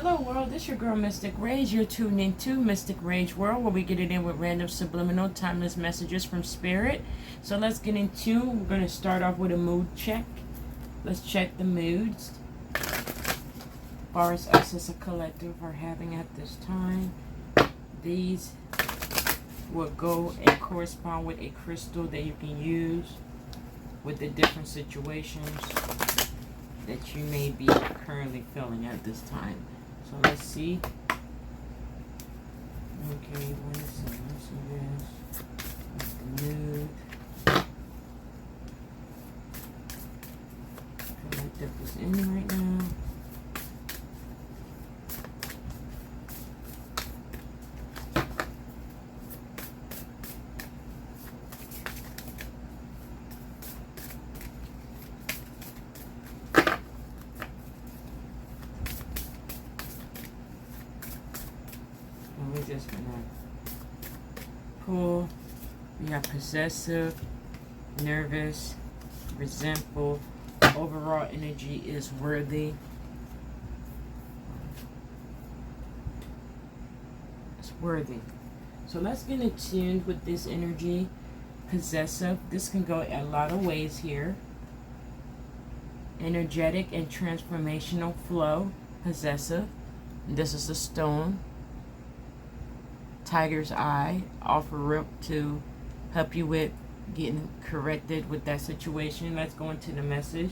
Hello world, this is your girl Mystic Rage. You're tuned into Mystic Rage World, where we get it in with random subliminal timeless messages from spirit. So let's get into, we're going to start off with a mood check. Let's check the moods. As far as us as a collective are having at this time. These will go and correspond with a crystal that you can use with the different situations that you may be currently feeling at this time. So let's see. Okay, let's see this. That's the mood. I'm gonna dip this in right now. We're just gonna pull. We have possessive, nervous, resentful. Overall energy is worthy. It's worthy. So let's get in tune with this energy. Possessive. This can go a lot of ways here. Energetic and transformational flow. Possessive. This is the stone. Tiger's eye, offer up to help you with getting corrected with that situation. Let's go into the message.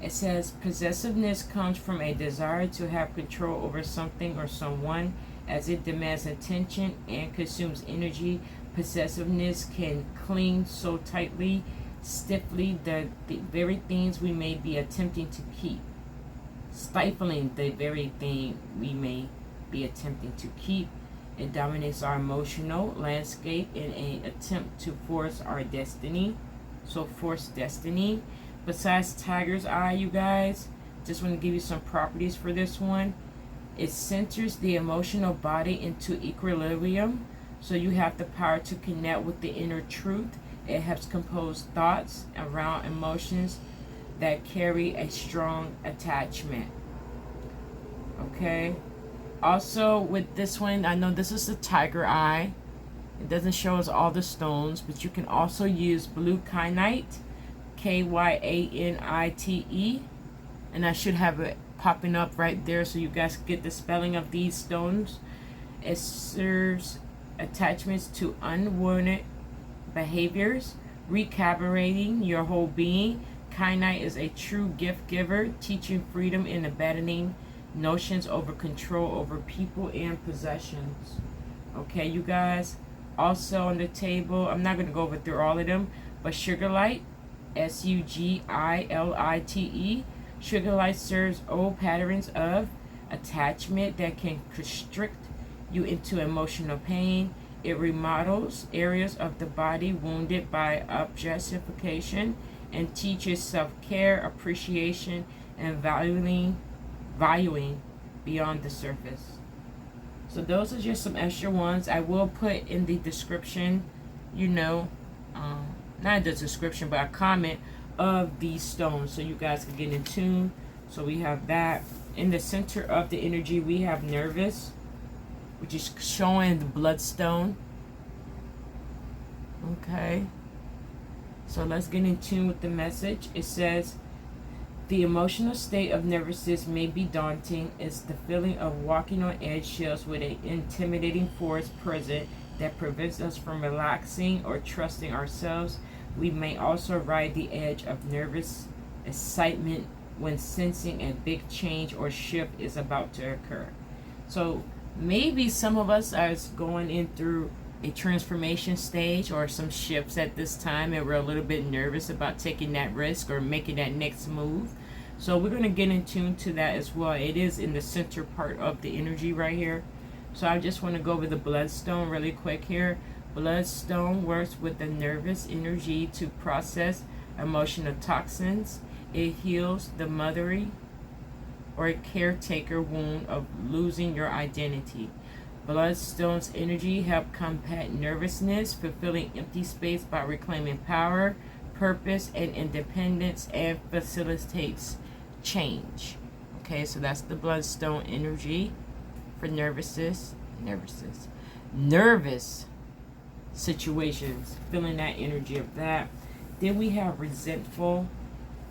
It says, possessiveness comes from a desire to have control over something or someone, as it demands attention and consumes energy. Possessiveness can cling so tightly, stiffly, that the very things we may be attempting to keep, stifling the very thing we may be attempting to keep. It dominates our emotional landscape in an attempt to force our destiny. So force destiny. Besides Tiger's Eye, you guys, just want to give you some properties for this one. It centers the emotional body into equilibrium. So you have the power to connect with the inner truth. It helps compose thoughts around emotions that carry a strong attachment. Okay. Also, with this one, I know this is the Tiger Eye. It doesn't show us all the stones, but you can also use blue kyanite, Kyanite, and I should have it popping up right there so you guys get the spelling of these stones. It serves attachments to unwanted behaviors, recalibrating your whole being. Kyanite is a true gift giver, teaching freedom in abandoning notions over control over people and possessions. Okay, you guys. Also on the table, I'm not going to go over through all of them, but Sugarlight, Sugilite. Sugarlight serves old patterns of attachment that can constrict you into emotional pain. It remodels areas of the body wounded by objectification and teaches self-care, appreciation, and valuing beyond the surface. So those are just some extra ones. I will put in the description, not the description, but a comment of these stones so you guys can get in tune. So we have that. In the center of the energy, we have nervous, which is showing the bloodstone. Okay. So let's get in tune with the message. It says, the emotional state of nervousness may be daunting. It's the feeling of walking on eggshells with an intimidating force present that prevents us from relaxing or trusting ourselves. We may also ride the edge of nervous excitement when sensing a big change or shift is about to occur. So maybe some of us are going in through a transformation stage or some shifts at this time, and we're a little bit nervous about taking that risk or making that next move. So we're going to get in tune to that as well. It is in the center part of the energy right here. So I just want to go over the bloodstone really quick here. Bloodstone works with the nervous energy to process emotional toxins. It heals the mothering or a caretaker wound of losing your identity. Bloodstone's energy help combat nervousness, fulfilling empty space by reclaiming power, purpose, and independence, and facilitates change. Okay, so that's the bloodstone energy for nervous situations, feeling that energy of that. Then we have resentful,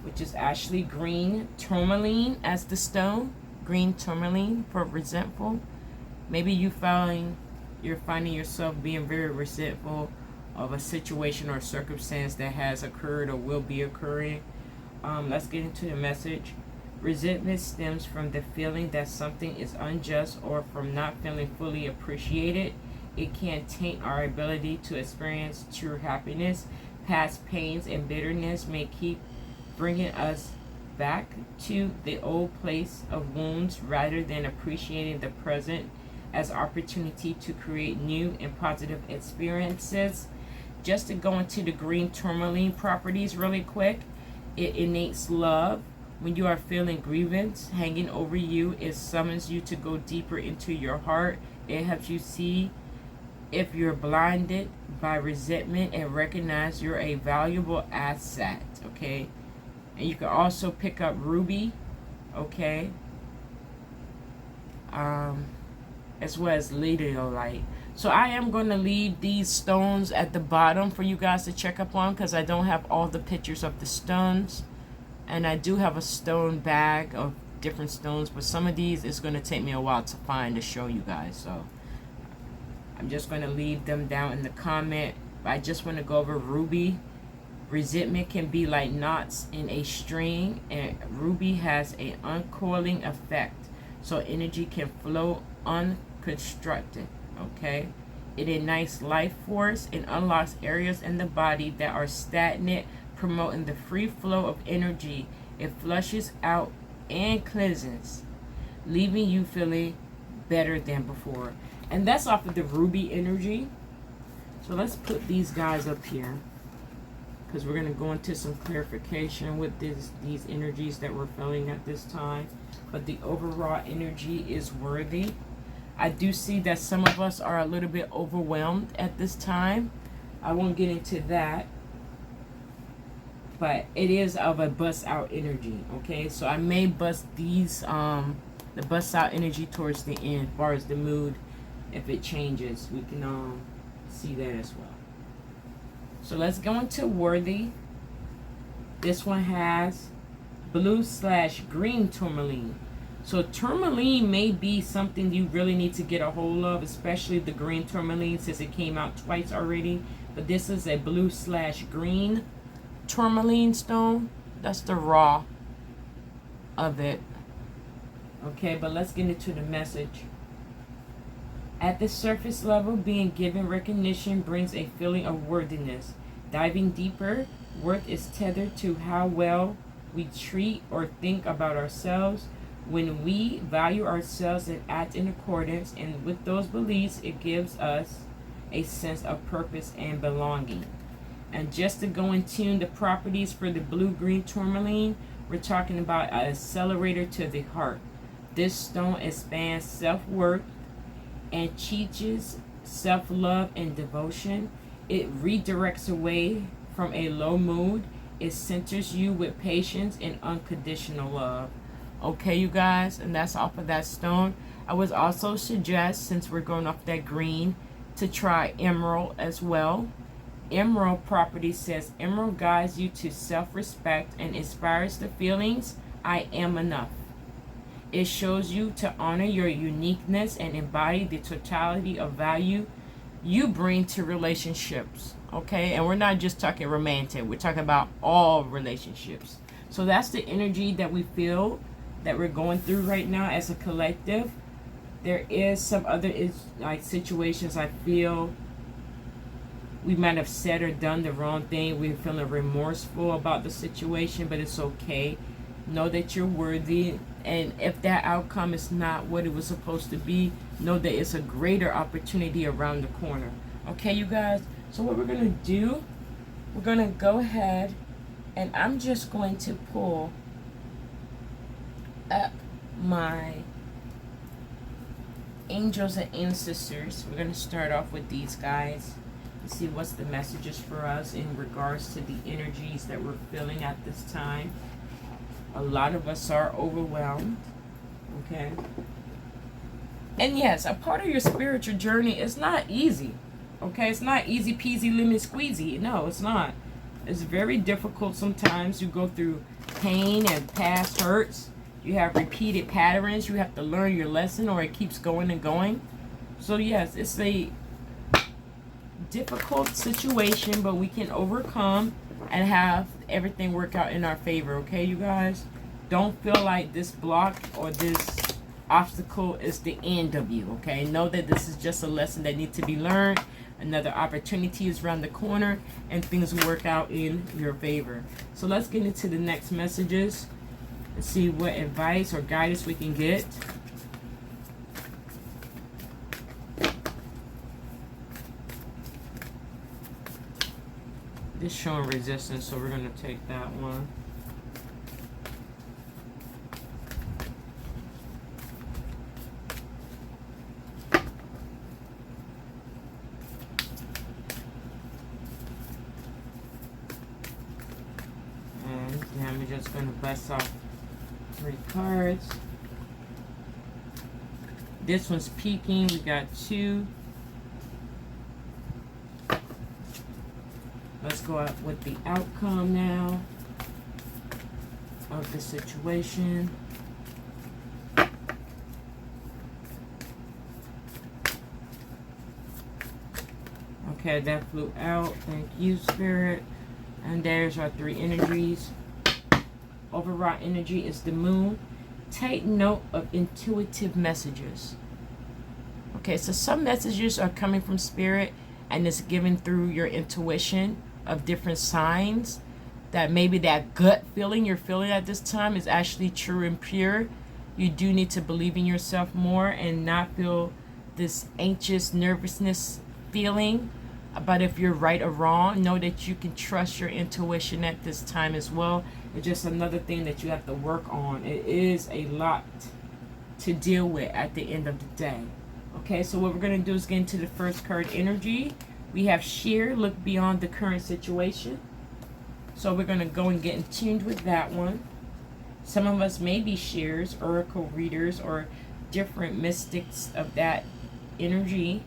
which is actually green tourmaline as the stone. Green tourmaline for resentful. Maybe you're finding yourself being very resentful of a situation or circumstance that has occurred or will be occurring. Let's get into the message. Resentment stems from the feeling that something is unjust or from not feeling fully appreciated. It can taint our ability to experience true happiness. Past pains and bitterness may keep bringing us back to the old place of wounds rather than appreciating the present as opportunity to create new and positive experiences. Just to go into the green tourmaline properties really quick, it innates love. When you are feeling grievance hanging over you, it summons you to go deeper into your heart. It helps you see if you're blinded by resentment and recognize you're a valuable asset, okay? And you can also pick up ruby, okay? As well as ladylite. So I am going to leave these stones at the bottom for you guys to check up on, because I don't have all the pictures of the stones. And I do have a stone bag of different stones, but some of these is going to take me a while to find to show you guys. So I'm just going to leave them down in the comment. I just want to go over ruby. Resentment can be like knots in a string, and ruby has an uncoiling effect, so energy can flow unconstructed. Okay, it ignites life force and unlocks areas in the body that are stagnant, promoting the free flow of energy. It flushes out and cleanses, leaving you feeling better than before. And that's off of the ruby energy. So let's put these guys up here, because we're going to go into some clarification with these energies that we're feeling at this time. But the overall energy is worthy. I do see that some of us are a little bit overwhelmed at this time. I won't get into that. But it is of a bust out energy, okay? So I may bust these, the bust out energy towards the end, as far as the mood, if it changes. We can see that as well. So let's go into worthy. This one has blue/green tourmaline. So tourmaline may be something you really need to get a hold of, especially the green tourmaline, since it came out twice already. But this is a blue/green tourmaline stone. That's the raw of it. Okay, but let's get into the message. At the surface level, being given recognition brings a feeling of worthiness. Diving deeper, worth is tethered to how well we treat or think about ourselves. When we value ourselves and act in accordance and with those beliefs, it gives us a sense of purpose and belonging. And just to go and tune the properties for the blue-green tourmaline, we're talking about an accelerator to the heart. This stone expands self-worth and teaches self-love and devotion. It redirects away from a low mood. It centers you with patience and unconditional love. Okay, you guys, and that's off of that stone. I would also suggest, since we're going off that green, to try emerald as well. Emerald property says emerald guides you to self-respect and inspires the feelings, I am enough. It shows you to honor your uniqueness and embody the totality of value you bring to relationships. Okay, and we're not just talking romantic, we're talking about all relationships. So that's the energy that we feel that we're going through right now as a collective. There is some other situations I feel we might have said or done the wrong thing. We're feeling remorseful about the situation, but it's okay. Know that you're worthy, and if that outcome is not what it was supposed to be, know that it's a greater opportunity around the corner. Okay, you guys? So what we're going to do, we're going to go ahead, and I'm just going to pull up my angels and ancestors. We're going to start off with these guys and see what's the messages for us in regards to the energies that we're feeling at this time. A lot of us are overwhelmed. Okay. And yes, a part of your spiritual journey is not easy. Okay, it's not easy peasy lemon squeezy. No, it's not. It's very difficult sometimes. You go through pain and past hurts. You have repeated patterns. You have to learn your lesson, or it keeps going and going. So yes, it's a difficult situation, but we can overcome and have everything work out in our favor. Okay, you guys? Don't feel like this block or this obstacle is the end of you. Okay, know that this is just a lesson that needs to be learned. Another opportunity is around the corner, and things will work out in your favor. So let's get into the next messages and see what advice or guidance we can get. This is showing resistance, so we're going to take that one. And we're just going to bust off 3 cards. This one's peeking. We got 2. Let's go out with the outcome now of the situation. Okay, that flew out. Thank you, Spirit. And there's our 3 energies. Overall energy is the moon. Take note of intuitive messages. Okay, so some messages are coming from Spirit, and it's given through your intuition of different signs, that maybe that gut feeling you're feeling at this time is actually true and pure. You do need to believe in yourself more and not feel this anxious nervousness feeling about if you're right or wrong. Know that you can trust your intuition at this time as well. It's just another thing that you have to work on. It is a lot to deal with at the end of the day. Okay, so what we're going to do is get into the first card energy. We have sheer, look beyond the current situation. So we're going to go and get in tuned with that one. Some of us may be shears, oracle readers, or different mystics of that energy,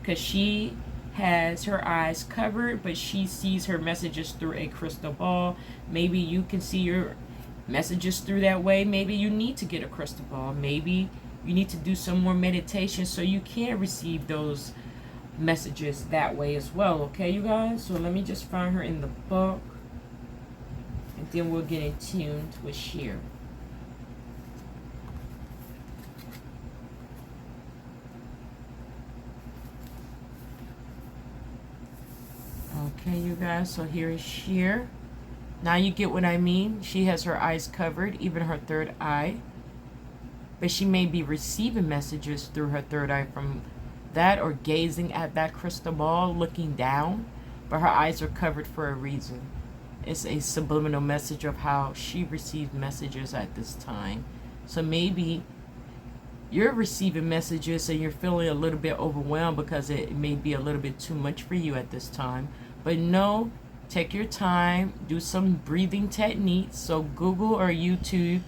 because she has her eyes covered, but she sees her messages through a crystal ball. Maybe you can see your messages through that way. Maybe you need to get a crystal ball. Maybe you need to do some more meditation so you can receive those messages that way as well. Okay, you guys? So let me just find her in the book, and then we'll get in tuned with sheer. Okay, you guys, so here is sheer. Now you get what I mean. She has her eyes covered, even her third eye. But she may be receiving messages through her third eye from that, or gazing at that crystal ball, looking down. But her eyes are covered for a reason. It's a subliminal message of how she receives messages at this time. So maybe you're receiving messages and you're feeling a little bit overwhelmed because it may be a little bit too much for you at this time. But no, take your time, do some breathing techniques. So Google or YouTube,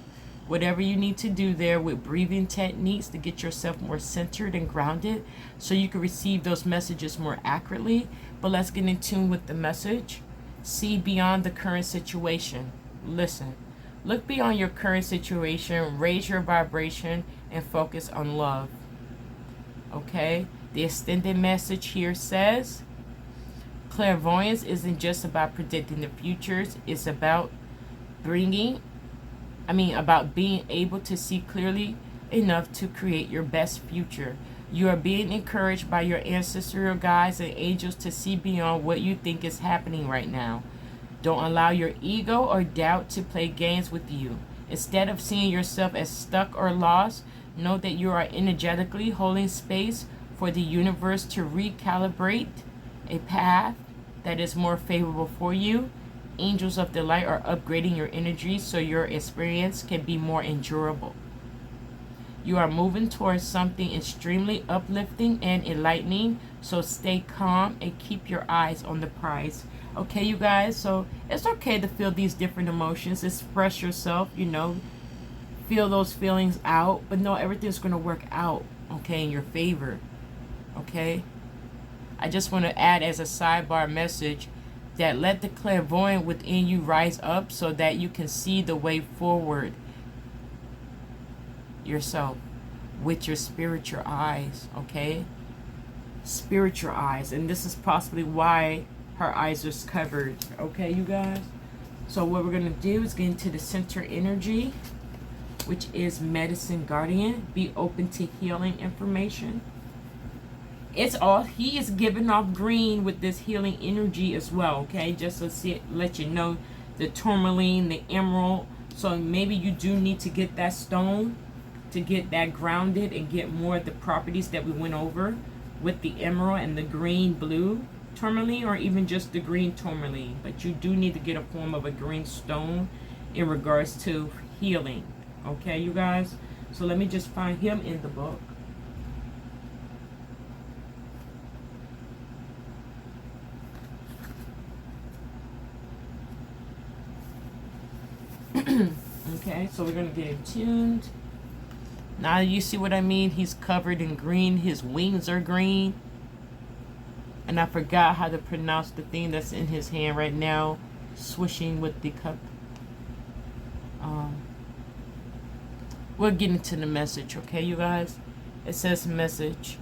whatever you need to do there with breathing techniques to get yourself more centered and grounded so you can receive those messages more accurately. But let's get in tune with the message. See beyond the current situation. Listen. Look beyond your current situation, raise your vibration, and focus on love. Okay? The extended message here says, clairvoyance isn't just about predicting the futures. It's about being able to see clearly enough to create your best future. You are being encouraged by your ancestral guides and angels to see beyond what you think is happening right now. Don't allow your ego or doubt to play games with you. Instead of seeing yourself as stuck or lost, know that you are energetically holding space for the universe to recalibrate a path that is more favorable for you. Angels of the light are upgrading your energy so your experience can be more endurable. You are moving towards something extremely uplifting and enlightening, so stay calm and keep your eyes on the prize. Okay, you guys, so it's okay to feel these different emotions. Express yourself, feel feel those feelings out, but no, everything's going to work out, okay, in your favor, okay? I just want to add as a sidebar message that let the clairvoyant within you rise up so that you can see the way forward yourself with your spiritual eyes, okay? Spiritual eyes. And this is possibly why her eyes are covered, okay, you guys? So what we're going to do is get into the center energy, which is medicine guardian. Be open to healing information. It's all, he is giving off green with this healing energy as well, okay? Just to let you know, the tourmaline, the emerald. So maybe you do need to get that stone to get that grounded and get more of the properties that we went over with the emerald and the green blue tourmaline, or even just the green tourmaline. But you do need to get a form of a green stone in regards to healing, okay, you guys? So let me just find him in the book. Okay, so we're going to get him tuned. Now you see what I mean? He's covered in green. His wings are green. And I forgot how to pronounce the thing that's in his hand right now. Swishing with the cup. We'll get into the message, okay, you guys? It says message.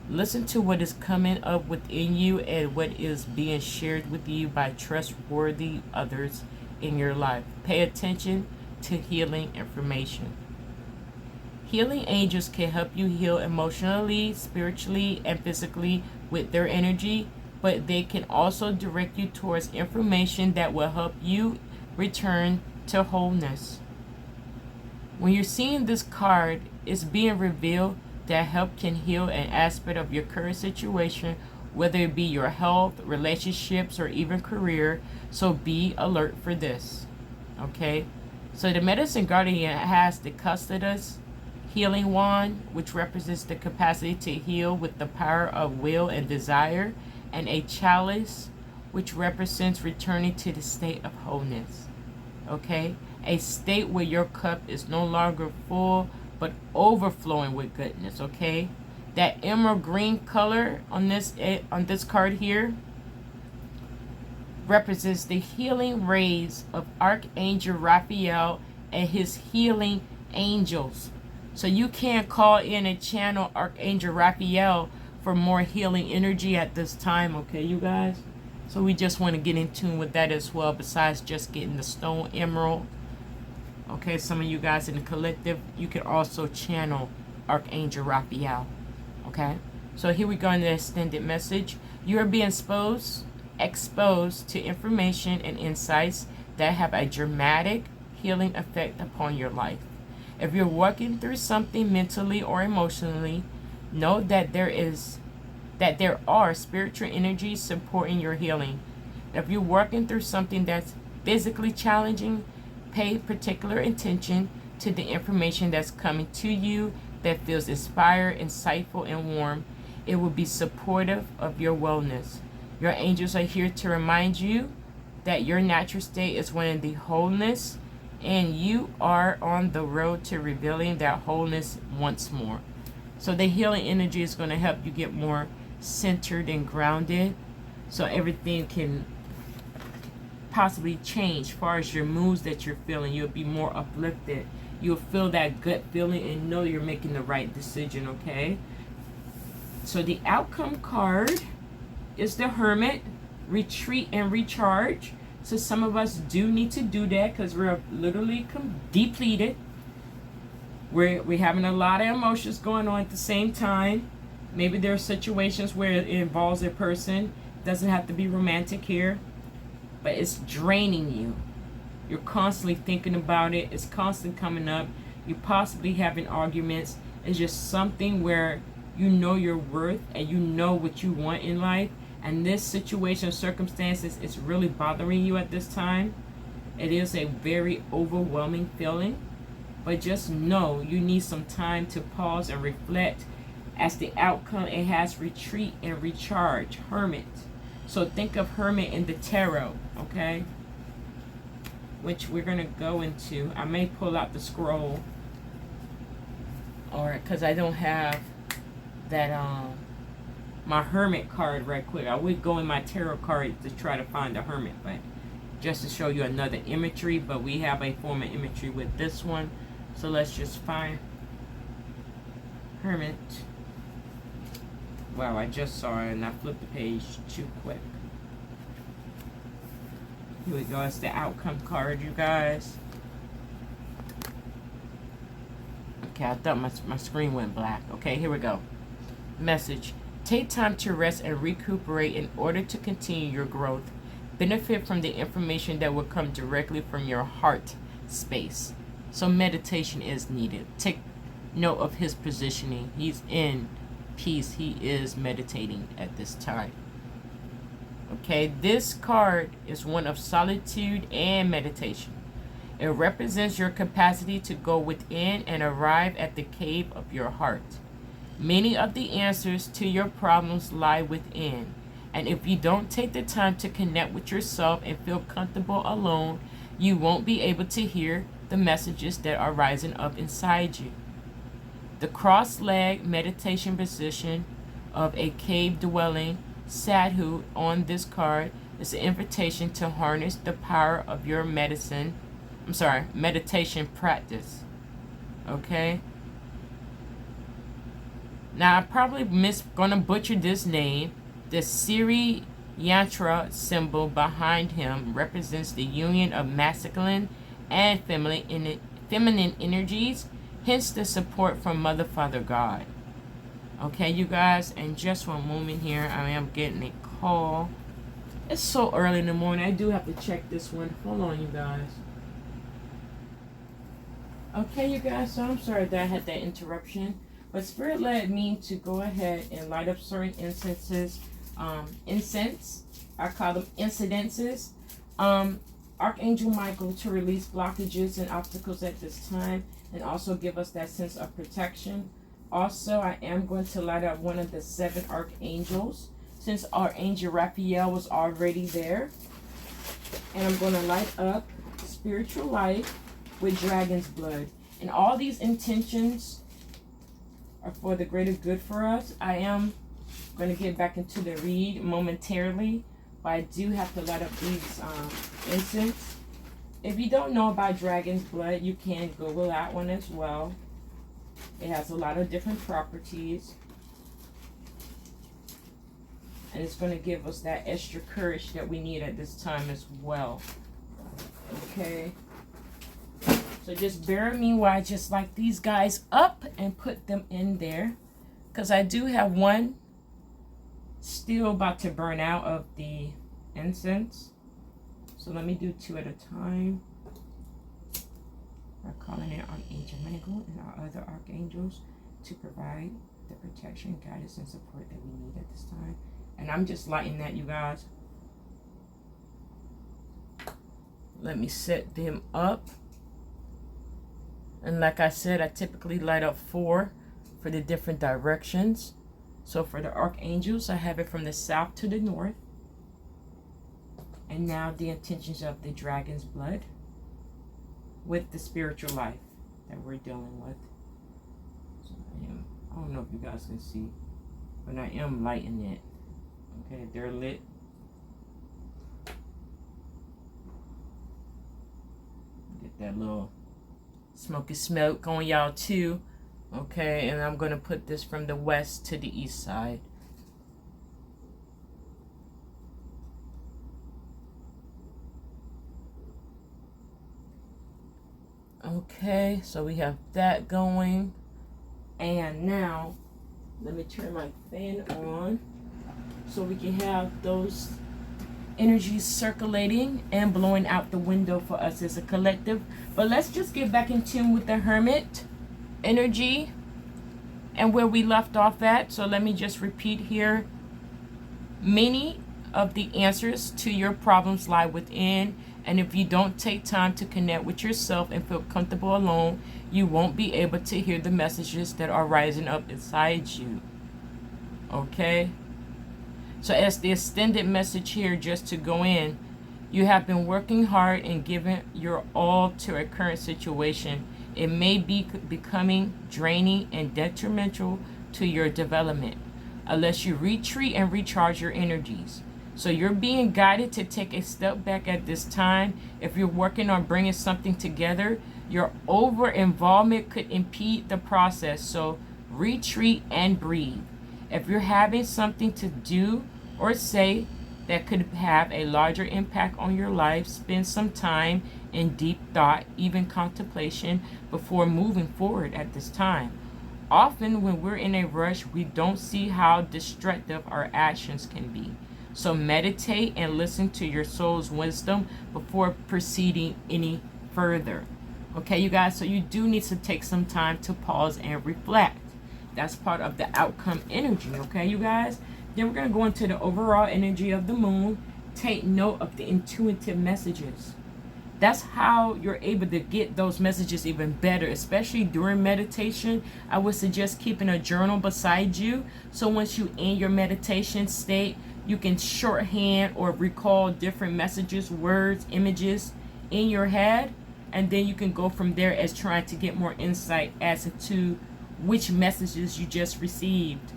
Listen to what is coming up within you and what is being shared with you by trustworthy others in your life. Pay attention to healing information. Healing angels can help you heal emotionally, spiritually, and physically with their energy, but they can also direct you towards information that will help you return to wholeness. When you're seeing this card, it's being revealed that help can heal an aspect of your current situation, whether it be your health, relationships, or even career. So be alert for this, okay? So the medicine guardian has the custodus healing wand, which represents the capacity to heal with the power of will and desire, and a chalice, which represents returning to the state of wholeness, okay? A state where your cup is no longer full but overflowing with goodness, okay? That emerald green color on this card here represents the healing rays of Archangel Raphael and his healing angels. So you can call in and channel Archangel Raphael for more healing energy at this time, okay, you guys? So we just want to get in tune with that as well, besides just getting the stone emerald. Okay, some of you guys in the collective, you can also channel Archangel Raphael. Okay, so here we go in the extended message. You are being exposed to information and insights that have a dramatic healing effect upon your life. If you're working through something mentally or emotionally, know that there are spiritual energies supporting your healing. If you're working through something that's physically challenging, pay particular attention to the information that's coming to you that feels inspired, insightful, and warm. It will be supportive of your wellness. Your angels are here to remind you that your natural state is one of the wholeness, and you are on the road to revealing that wholeness once more. So the healing energy is going to help you get more centered and grounded, so everything can possibly change as far as your moods that you're feeling. You'll be more uplifted. You'll feel that gut feeling and know you're making the right decision, okay? So the outcome card is the Hermit, retreat and recharge. So some of us do need to do that because we're literally depleted. We're having a lot of emotions going on at the same time. Maybe there are situations where it involves a person. It doesn't have to be romantic here, but it's draining you. You're constantly thinking about it. It's constantly coming up. You're possibly having arguments. It's just something where you know your worth and you know what you want in life. And this situation, circumstances, is really bothering you at this time. It is a very overwhelming feeling. But just know you need some time to pause and reflect. As the outcome, it has retreat and recharge. Hermit. So think of Hermit in the tarot, okay? Which we're going to go into. I may pull out the scroll or because I don't have that my hermit card right quick. I would go in my tarot card to try to find the hermit, but just to show you another imagery, but we have a form of imagery with this one. So let's just find hermit. Wow, I just saw it and I flipped the page too quick. Here we go. It's the outcome card, you guys. Okay, I thought my screen went black. Okay, here we go. Message. Take time to rest and recuperate in order to continue your growth. Benefit from the information that will come directly from your heart space. So meditation is needed. Take note of his positioning. He's in peace. He is meditating at this time. Okay, this card is one of solitude and meditation. It represents your capacity to go within and arrive at the cave of your heart. Many of the answers to your problems lie within. And if you don't take the time to connect with yourself and feel comfortable alone, you won't be able to hear the messages that are rising up inside you. The cross-leg meditation position of a cave-dwelling sadhu on this card is an invitation to harness the power of your meditation practice. Okay? Now, I probably gonna butcher this name. The Siri Yantra symbol behind him represents the union of masculine and feminine energies, hence the support from Mother, Father, God. Okay, you guys, and just for a moment here, I am getting a call. It's so early in the morning. I do have to check this one. Hold on, you guys. Okay, you guys, so I'm sorry that I had that interruption. But Spirit led me to go ahead and light up certain incenses. Incense, I call them incidences. Archangel Michael to release blockages and obstacles at this time, and also give us that sense of protection. Also, I am going to light up one of the 7 archangels, since Archangel Raphael was already there. And I'm going to light up spiritual life with dragon's blood. And all these intentions are for the greater good for us. I am going to get back into the read momentarily, but I do have to light up these incense. If you don't know about dragon's blood, you can Google that one as well. It has a lot of different properties, and it's going to give us that extra courage that we need at this time as well. Okay, so just bear with me while I just light these guys up and put them in there, because I do have one still about to burn out of the incense. So let me do 2 at a time. We're calling in Archangel Michael and our other archangels to provide the protection, guidance, and support that we need at this time. And I'm just lighting that, you guys. Let me set them up. And like I said, I typically light up 4 for the different directions. So for the archangels, I have it from the south to the north. And now the intentions of the dragon's blood with the spiritual life that we're dealing with. So I don't know if you guys can see, but I am lighting it. Okay, they're lit. Get that little smoky smoke on y'all too. Okay, and I'm going to put this from the west to the east side. Okay, so we have that going. And now, let me turn my fan on so we can have those energies circulating and blowing out the window for us as a collective. But let's just get back in tune with the Hermit energy and where we left off at. So let me just repeat here. Many of the answers to your problems lie within, and if you don't take time to connect with yourself and feel comfortable alone, you won't be able to hear the messages that are rising up inside you. Okay? So as the extended message here, just to go in, you have been working hard and giving your all to a current situation, It may be becoming draining and detrimental to your development unless you retreat and recharge your energies. So you're being guided to take a step back at this time. If you're working on bringing something together, your over involvement could impede the process. So retreat and breathe. If you're having something to do or say that could have a larger impact on your life, spend some time in deep thought, even contemplation, before moving forward at this time. Often when we're in a rush, we don't see how destructive our actions can be. So meditate and listen to your soul's wisdom before proceeding any further. Okay, you guys, so you do need to take some time to pause and reflect. That's part of the outcome energy, okay, you guys? Then we're going to go into the overall energy of the moon. Take note of the intuitive messages. That's how you're able to get those messages even better, especially during meditation. I would suggest keeping a journal beside you. So once you end your meditation state, you can shorthand or recall different messages, words, images in your head. And then you can go from there as trying to get more insight as to which messages you just received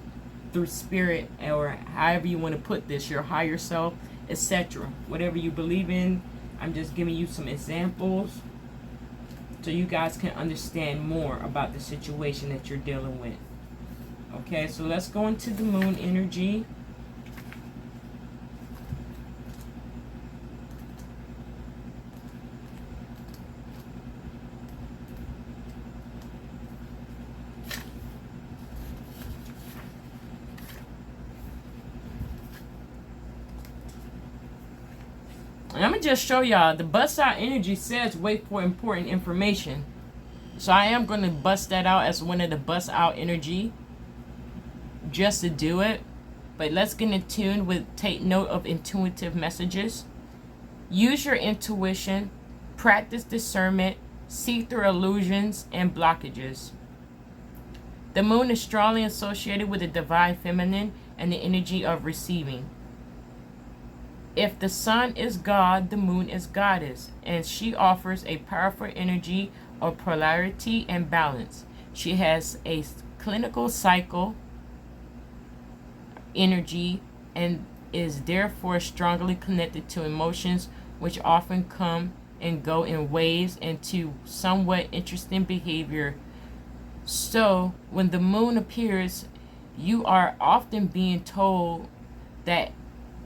through spirit, or however you want to put this, your higher self, etc. Whatever you believe in. I'm just giving you some examples so you guys can understand more about the situation that you're dealing with. Okay, so let's go into the moon energy. And I'm going to just show y'all, the bust out energy says wait for important information. So I am going to bust that out as one of the bust out energy just to do it. But let's get in tune with take note of intuitive messages. Use your intuition, practice discernment, see through illusions and blockages. The moon is strongly associated with the divine feminine and the energy of receiving. If the sun is God, the moon is goddess, and she offers a powerful energy of polarity and balance. She has a clinical cycle energy and is therefore strongly connected to emotions, which often come and go in waves, and to somewhat interesting behavior. So when the moon appears, you are often being told that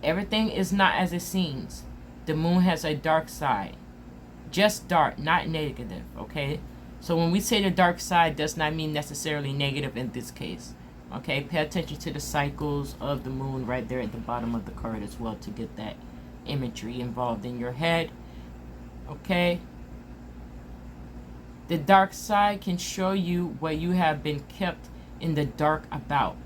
everything is not as it seems. The moon has a dark side. Just dark, not negative, okay? So when we say the dark side, does not mean necessarily negative in this case. Okay, pay attention to the cycles of the moon right there at the bottom of the card as well to get that imagery involved in your head. Okay? The dark side can show you what you have been kept in the dark about.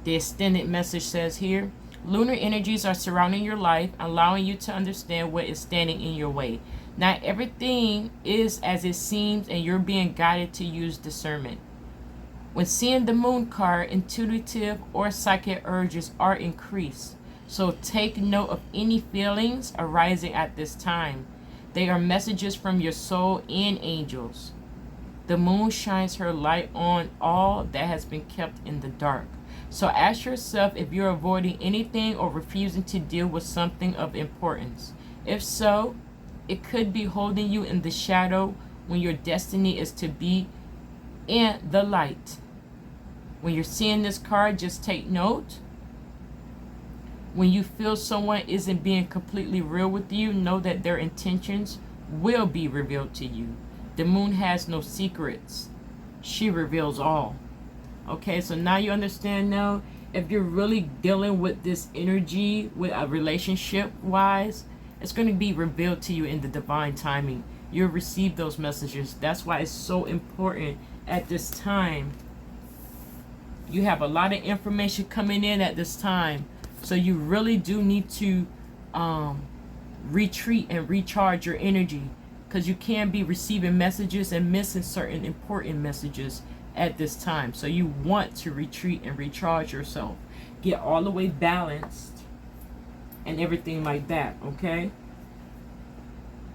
The extended message says here, lunar energies are surrounding your life, allowing you to understand what is standing in your way. Not everything is as it seems, and you're being guided to use discernment. When seeing the moon card, intuitive or psychic urges are increased. So take note of any feelings arising at this time. They are messages from your soul and angels. The moon shines her light on all that has been kept in the dark. So ask yourself if you're avoiding anything or refusing to deal with something of importance. If so, it could be holding you in the shadow when your destiny is to be in the light. When you're seeing this card, just take note. When you feel someone isn't being completely real with you, know that their intentions will be revealed to you. The moon has no secrets. She reveals all. Okay, so now you understand now, if you're really dealing with this energy, with a relationship wise, it's going to be revealed to you in the divine timing. You'll receive those messages. That's why it's so important at this time. You have a lot of information coming in at this time. So you really do need to retreat and recharge your energy, because you can be receiving messages and missing certain important messages at this time. So you want to retreat and recharge yourself, get all the way balanced and everything like that. Okay,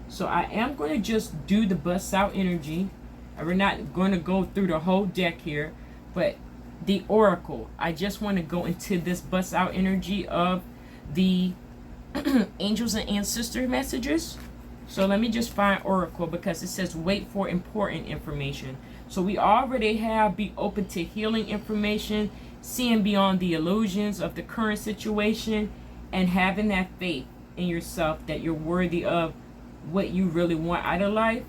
so I am going to just do the bust out energy. We're not going to go through the whole deck here, but the oracle. I just want to go into this bust out energy of the angels and ancestor messages. So let me just find oracle, because it says wait for important information. So we already have be open to healing information, seeing beyond the illusions of the current situation, and having that faith in yourself that you're worthy of what you really want out of life.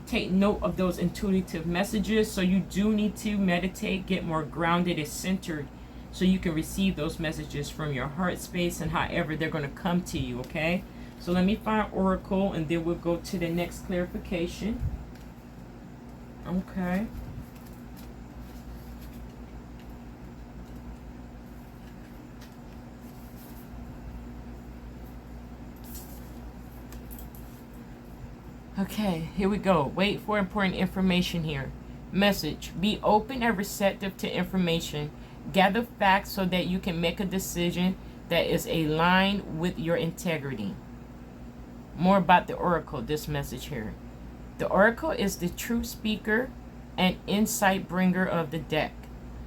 Take note of those intuitive messages. So you do need to meditate, get more grounded and centered, so you can receive those messages from your heart space and however they're going to come to you, okay? So let me find oracle, and then we'll go to the next clarification. Okay. Okay, here we go. Wait for important information here. Message: be open and receptive to information. Gather facts so that you can make a decision that is aligned with your integrity. More about the oracle, this message here. The oracle is the true speaker and insight bringer of the deck.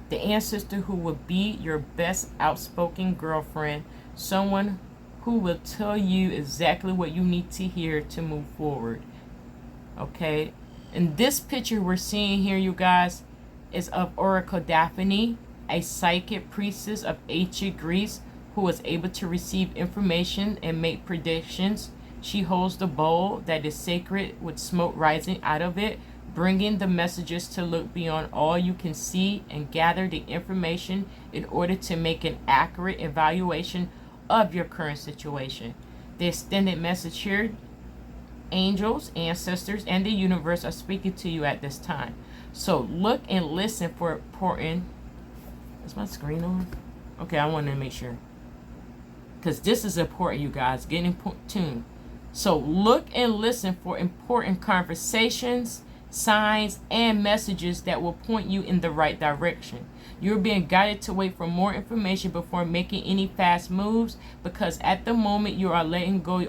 The ancestor who will be your best outspoken girlfriend. Someone who will tell you exactly what you need to hear to move forward. Okay, and this picture we're seeing here, you guys, is of Oracle Daphne, a psychic priestess of ancient Greece who was able to receive information and make predictions. She holds the bowl that is sacred with smoke rising out of it, bringing the messages to look beyond all you can see and gather the information in order to make an accurate evaluation of your current situation. The extended message here: angels, ancestors, and the universe are speaking to you at this time. So look and listen for important... Is my screen on? Okay, I want to make sure, because this is important, you guys. Get in tune. So look and listen for important conversations, signs, and messages that will point you in the right direction. You're being guided to wait for more information before making any fast moves, because at the moment you are letting go.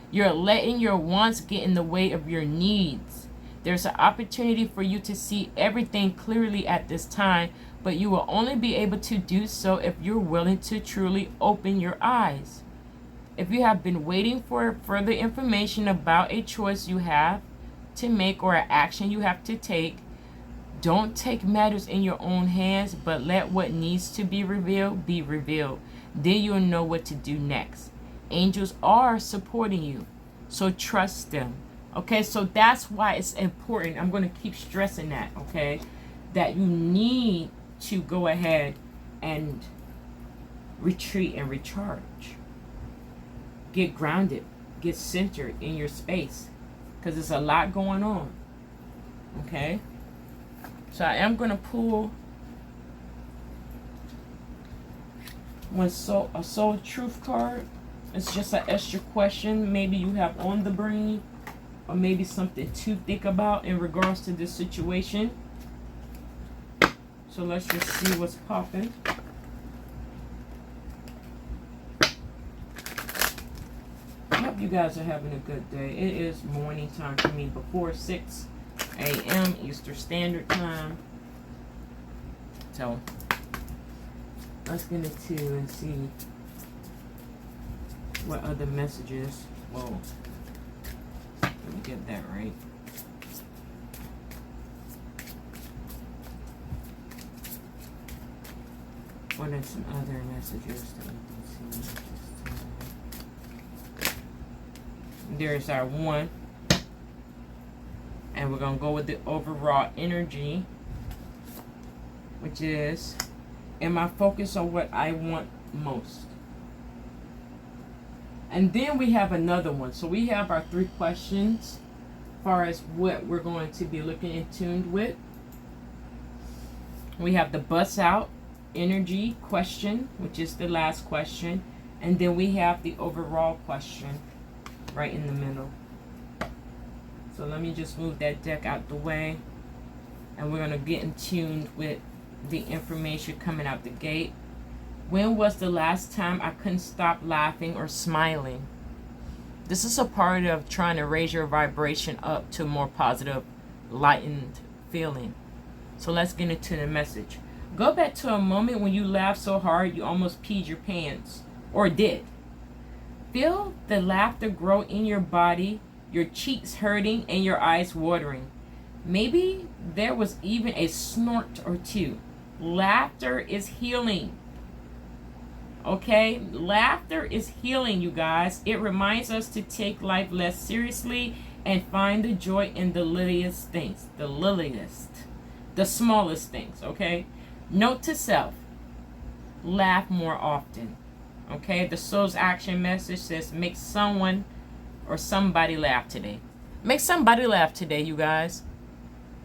You're letting your wants get in the way of your needs. There's an opportunity for you to see everything clearly at this time, but you will only be able to do so if you're willing to truly open your eyes. If you have been waiting for further information about a choice you have to make or an action you have to take, don't take matters in your own hands, but let what needs to be revealed be revealed. Then you'll know what to do next. Angels are supporting you, so trust them. Okay, so that's why it's important. I'm going to keep stressing that, okay, that you need to go ahead and retreat and recharge. Get grounded, get centered in your space, because there's a lot going on. Okay, so I am going to pull a soul truth card. It's just an extra question maybe you have on the brain, or maybe something to think about in regards to this situation. So let's just see what's popping. I hope you guys are having a good day. It is morning time for me, before 6 a.m. Eastern Standard Time. So let's get into and see what other messages. Whoa. Let me get that right. What are some other messages that we can see? There's our one. And we're going to go with the overall energy, which is, am I focused on what I want most? And then we have another one. So we have our 3 questions as far as what we're going to be looking and tuned with. We have the bust out energy question, which is the last question. And then we have the overall question right in the middle. So let me just move that deck out the way. And we're going to get in tune with the information coming out the gate. When was the last time I couldn't stop laughing or smiling? This is a part of trying to raise your vibration up to a more positive lightened feeling. So let's get into the message. Go back to a moment when you laughed so hard you almost peed your pants, or did. Feel the laughter grow in your body, your cheeks hurting and your eyes watering. Maybe there was even a snort or two. Laughter is healing. Okay? Laughter is healing, you guys. It reminds us to take life less seriously and find the joy in the littlest things. The smallest things, okay? Note to self, laugh more often. Okay, the soul's action message says make someone or somebody laugh today. Make somebody laugh today, you guys.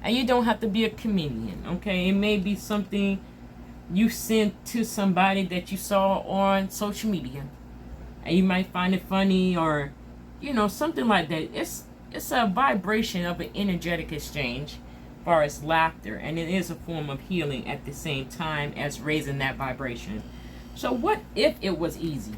And you don't have to be a comedian, okay? It may be something you sent to somebody that you saw on social media. And you might find it funny, or, you know, something like that. It's a vibration of an energetic exchange as far as laughter. And it is a form of healing at the same time as raising that vibration. So what if it was easy?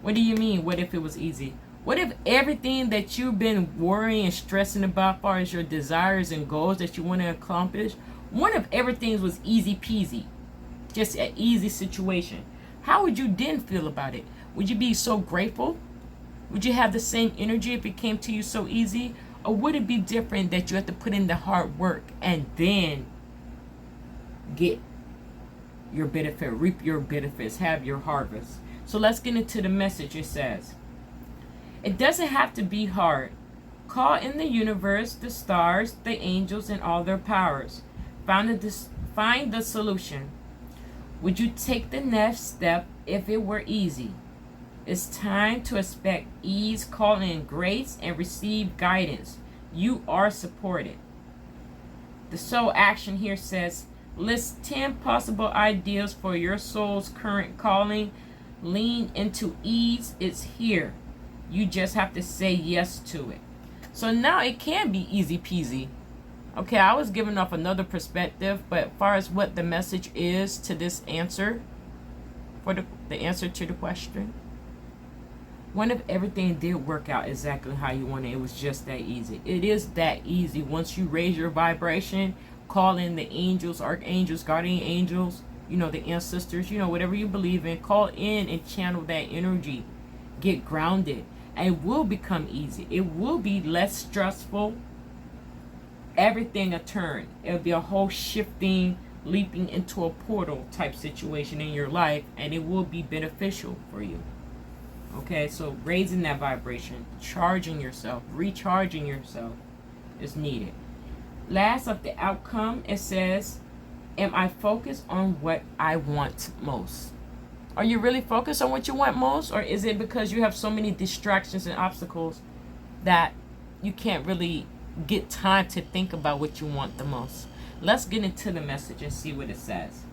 What do you mean, what if it was easy? What if everything that you've been worrying and stressing about as far as your desires and goals that you want to accomplish, what if everything was easy peasy? Just an easy situation. How would you then feel about it? Would you be so grateful? Would you have the same energy if it came to you so easy? Or would it be different that you have to put in the hard work and then get your benefit, reap your benefits, have your harvest? So let's get into the message. It says, it doesn't have to be hard. Call in the universe, the stars, the angels, and all their powers. Find the solution. Would you take the next step if it were easy? It's time to expect ease, call in grace, and receive guidance. You are supported. The soul action here says, list 10 possible ideas for your soul's current calling. Lean into ease. It's here. You just have to say yes to it. So now it can be easy peasy. Okay, I was giving off another perspective, but as far as what the message is to this answer, for the answer to the question, what if everything did work out exactly how you wanted? It was just that easy. It is that easy. Once you raise your vibration, call in the angels, archangels, guardian angels, you know, the ancestors, you know, whatever you believe in, call in and channel that energy. Get grounded. And it will become easy. It will be less stressful. Everything a turn. It'll be a whole shifting, leaping into a portal type situation in your life, and it will be beneficial for you. Okay, so raising that vibration, charging yourself, recharging yourself is needed. Last of the outcome, it says, am I focused on what I want most? Are you really focused on what you want most? Or is it because you have so many distractions and obstacles that you can't really get time to think about what you want the most? Let's get into the message and see what it says.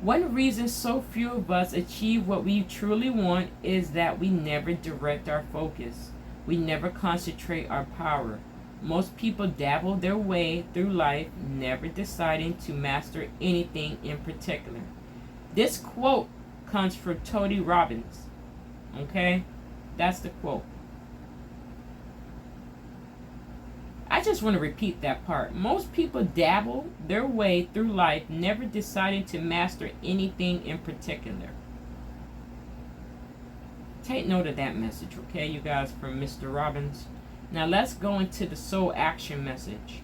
One reason so few of us achieve what we truly want is that we never direct our focus. We never concentrate our power. Most people dabble their way through life, never deciding to master anything in particular. This quote comes from Tony Robbins. Okay? That's the quote. I just want to repeat that part. Most people dabble their way through life, never deciding to master anything in particular. Take note of that message, okay, you guys, from Mr. Robbins. Now let's go into the soul action message.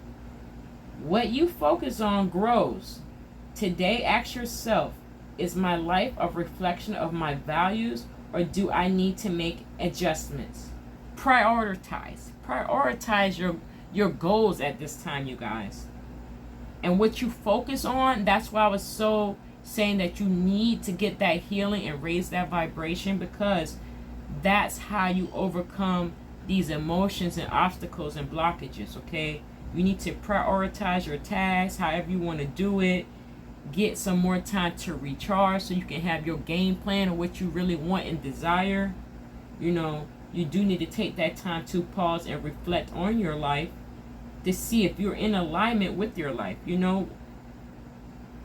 What you focus on grows. Today, ask yourself, is my life a reflection of my values, or do I need to make adjustments? Prioritize. Prioritize your goals at this time, you guys. And what you focus on, that's why I was so saying that you need to get that healing and raise that vibration, because that's how you overcome these emotions and obstacles and blockages, okay? You need to prioritize your tasks, however you want to do it. Get some more time to recharge so you can have your game plan of what you really want and desire. You know, you do need to take that time to pause and reflect on your life to see if you're in alignment with your life. You know,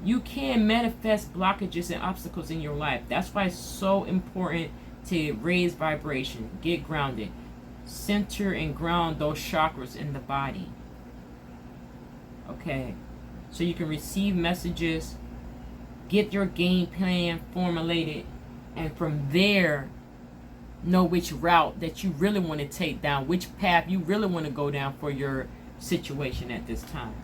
you can manifest blockages and obstacles in your life. That's why it's so important to raise vibration, get grounded, center and ground those chakras in the body. Okay, so you can receive messages, get your game plan formulated, and from there know which route that you really want to take down, which path you really want to go down for your situation at this time.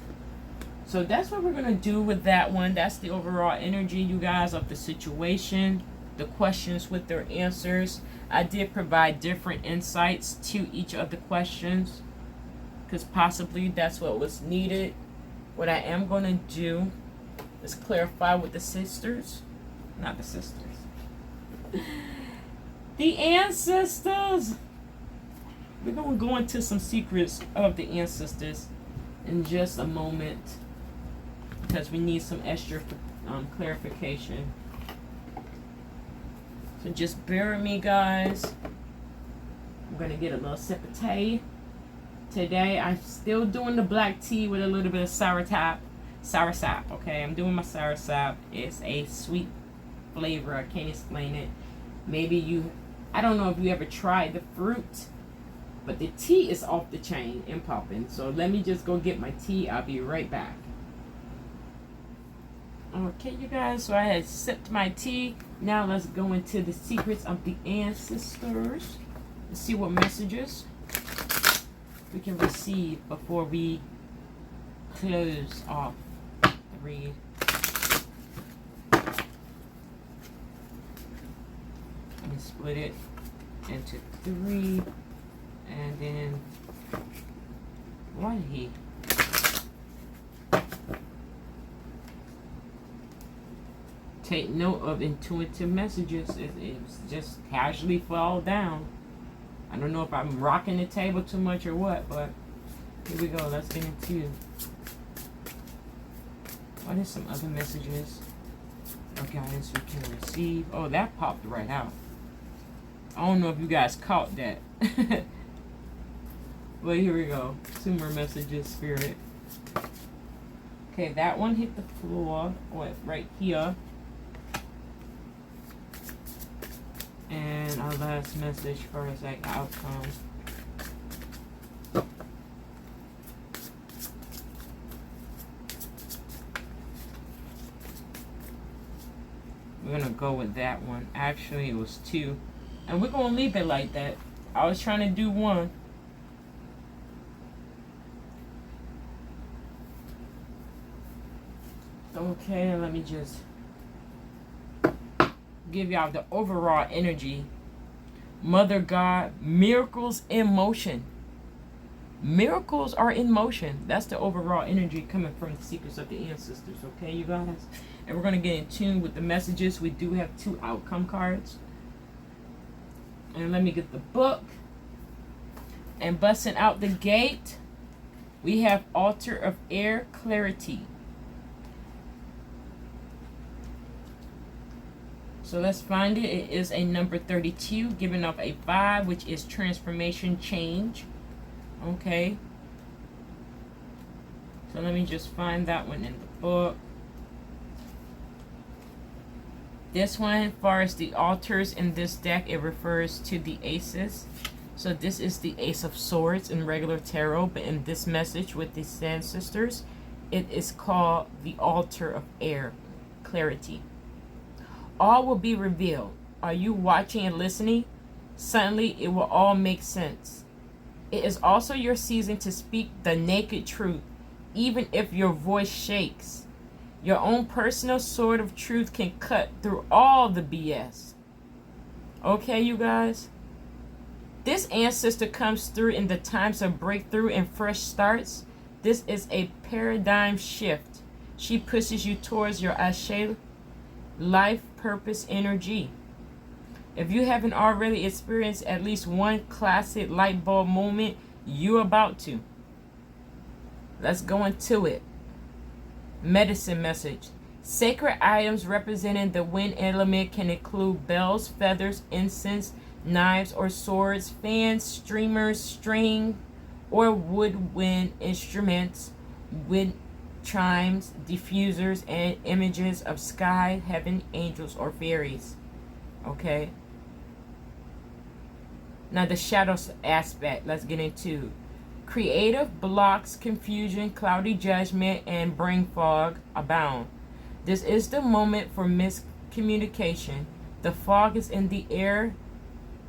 So that's what we're going to do with that one. That's the overall energy, you guys, of the situation, the questions with their answers. I did provide different insights to each of the questions because possibly that's what was needed. What I am going to do is clarify with the sisters, not the sisters, the ancestors. We're going to go into some secrets of the ancestors in just a moment because we need some extra clarification. So just bear with me, guys. I'm going to get a little sip of tea. Today, I'm still doing the black tea with a little bit of soursop. Soursop, okay? I'm doing my soursop. It's a sweet flavor. I can't explain it. Maybe I don't know if you ever tried the fruit, but the tea is off the chain and popping. So let me just go get my tea. I'll be right back. Okay, you guys, so I had sipped my tea. Now let's go into the secrets of the ancestors. Let's see what messages we can receive before we close off the read. Let me split it into 3, and then why did he? Take note of intuitive messages. It's just casually fall down. I don't know if I'm rocking the table too much or what, but here we go. Let's get into what is some other messages or guidance we can receive. Oh, that popped right out. I don't know if you guys caught that. But here we go. 2 more messages, Spirit. Okay, that one hit the floor. Right here. And our last message for us, like outcome. We're gonna go with that one. Actually, it was 2, and we're gonna leave it like that. I was trying to do 1. Okay, let me just give y'all the overall energy. Mother God, miracles in motion. Miracles are in motion. That's the overall energy coming from the secrets of the ancestors. Okay, you guys? And we're going to get in tune with the messages. We do have 2 outcome cards. And let me get the book. And busting out the gate, we have Altar of Air Clarity. So let's find it. It is a number 32, giving off a 5, which is transformation, change. Okay. So let me just find that one in the book. This one, as far as the altars in this deck, it refers to the aces. So this is the Ace of Swords in regular tarot, but in this message with the ancestors, it is called the Altar of Air, Clarity. All will be revealed. Are you watching and listening? Suddenly, it will all make sense. It is also your season to speak the naked truth, even if your voice shakes. Your own personal sword of truth can cut through all the BS. Okay, you guys? This ancestor comes through in the times of breakthrough and fresh starts. This is a paradigm shift. She pushes you towards your Ashe life purpose energy. If you haven't already experienced at least one classic light bulb moment, you're about to. Let's go into it. Medicine message. Sacred items representing the wind element can include bells, feathers, incense, knives or swords, fans, streamers, string, or woodwind instruments, wind chimes, diffusers, and images of sky, heaven, angels, or fairies. Okay. Now the shadows aspect, let's get into. Creative blocks, confusion, cloudy judgment, and brain fog abound. This is the moment for miscommunication. The fog is in the air.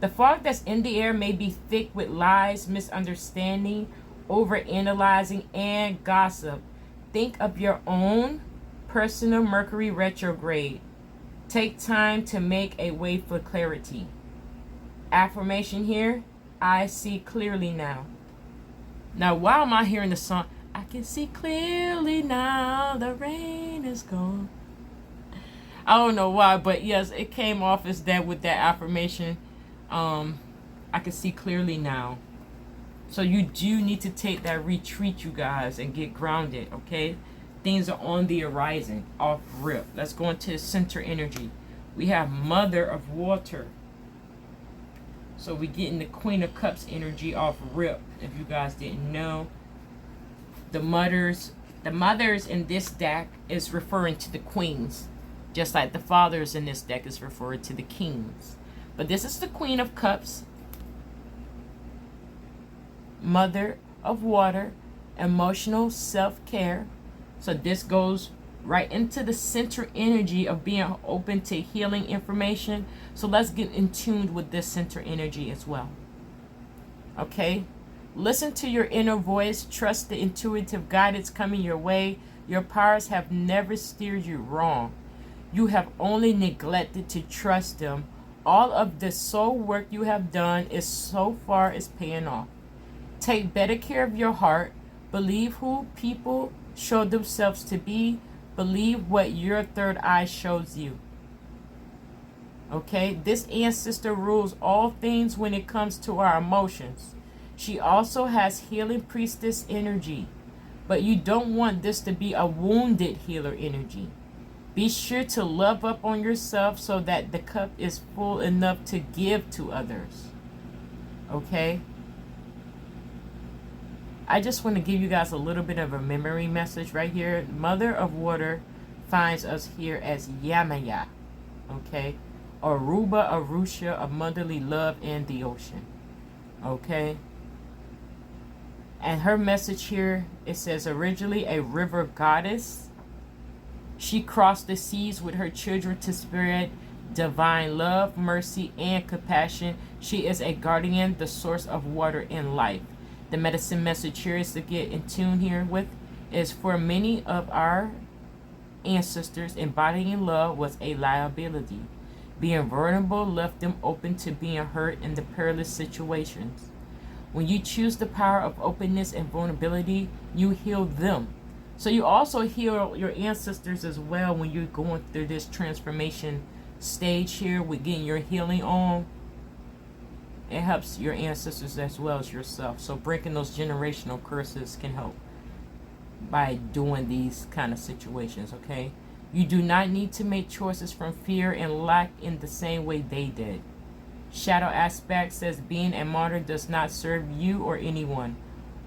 The fog that's in the air may be thick with lies, misunderstanding, overanalyzing, and gossip. Think of your own personal Mercury retrograde. Take time to make a way for clarity. Affirmation here, I see clearly now. Now, why am I hearing the song? I can see clearly now, the rain is gone. I don't know why, but yes, it came off as that with that affirmation. I can see clearly now. So you do need to take that retreat, you guys, and get grounded, okay? Things are on the horizon, off rip. Let's go into the center energy. We have Mother of Water. So we're getting the Queen of Cups energy off rip. If you guys didn't know, the mothers in this deck is referring to the queens, just like the fathers in this deck is referred to the kings. But this is the Queen of Cups, Mother of Water, emotional self-care. So this goes right into the center energy of being open to healing information. So let's get in tune with this center energy as well. Okay? Listen to your inner voice. Trust the intuitive guidance coming your way. Your powers have never steered you wrong. You have only neglected to trust them. All of the soul work you have done is so far is paying off. Take better care of your heart. Believe who people show themselves to be. Believe what your third eye shows you. Okay? This ancestor rules all things when it comes to our emotions. She also has healing priestess energy. But you don't want this to be a wounded healer energy. Be sure to love up on yourself so that the cup is full enough to give to others. Okay? I just want to give you guys a little bit of a memory message right here. Mother of Water finds us here as Yamaya. Okay? Aruba, Arusha of motherly love and the ocean. Okay? And her message here, it says, originally a river goddess. She crossed the seas with her children to spread divine love, mercy, and compassion. She is a guardian, the source of water and life. The medicine message here is to get in tune here with is for many of our ancestors, embodying love was a liability. Being vulnerable left them open to being hurt in the perilous situations. When you choose the power of openness and vulnerability, you heal them. So you also heal your ancestors as well when you're going through this transformation stage here with getting your healing on. It helps your ancestors as well as yourself. So breaking those generational curses can help by doing these kind of situations, okay? You do not need to make choices from fear and lack in the same way they did. Shadow aspect says being a martyr does not serve you or anyone.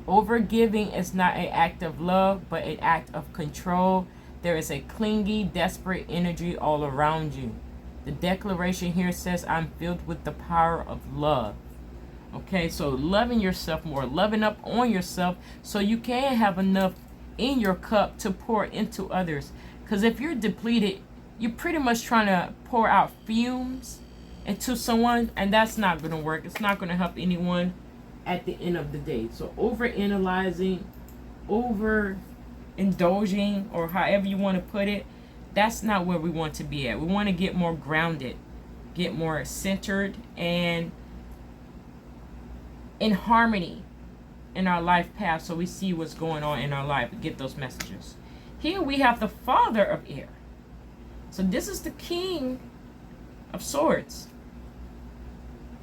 Overgiving is not an act of love, but an act of control. There is a clingy, desperate energy all around you. The declaration here says, I'm filled with the power of love. Okay, so loving yourself more, loving up on yourself so you can have enough in your cup to pour into others. Because if you're depleted, you're pretty much trying to pour out fumes into someone, and that's not going to work. It's not going to help anyone at the end of the day. So over-analyzing, over-indulging, or however you want to put it, that's not where we want to be at. We want to get more grounded, get more centered, and in harmony in our life path so we see what's going on in our life and get those messages. Here we have the Father of Air. So this is the King of Swords.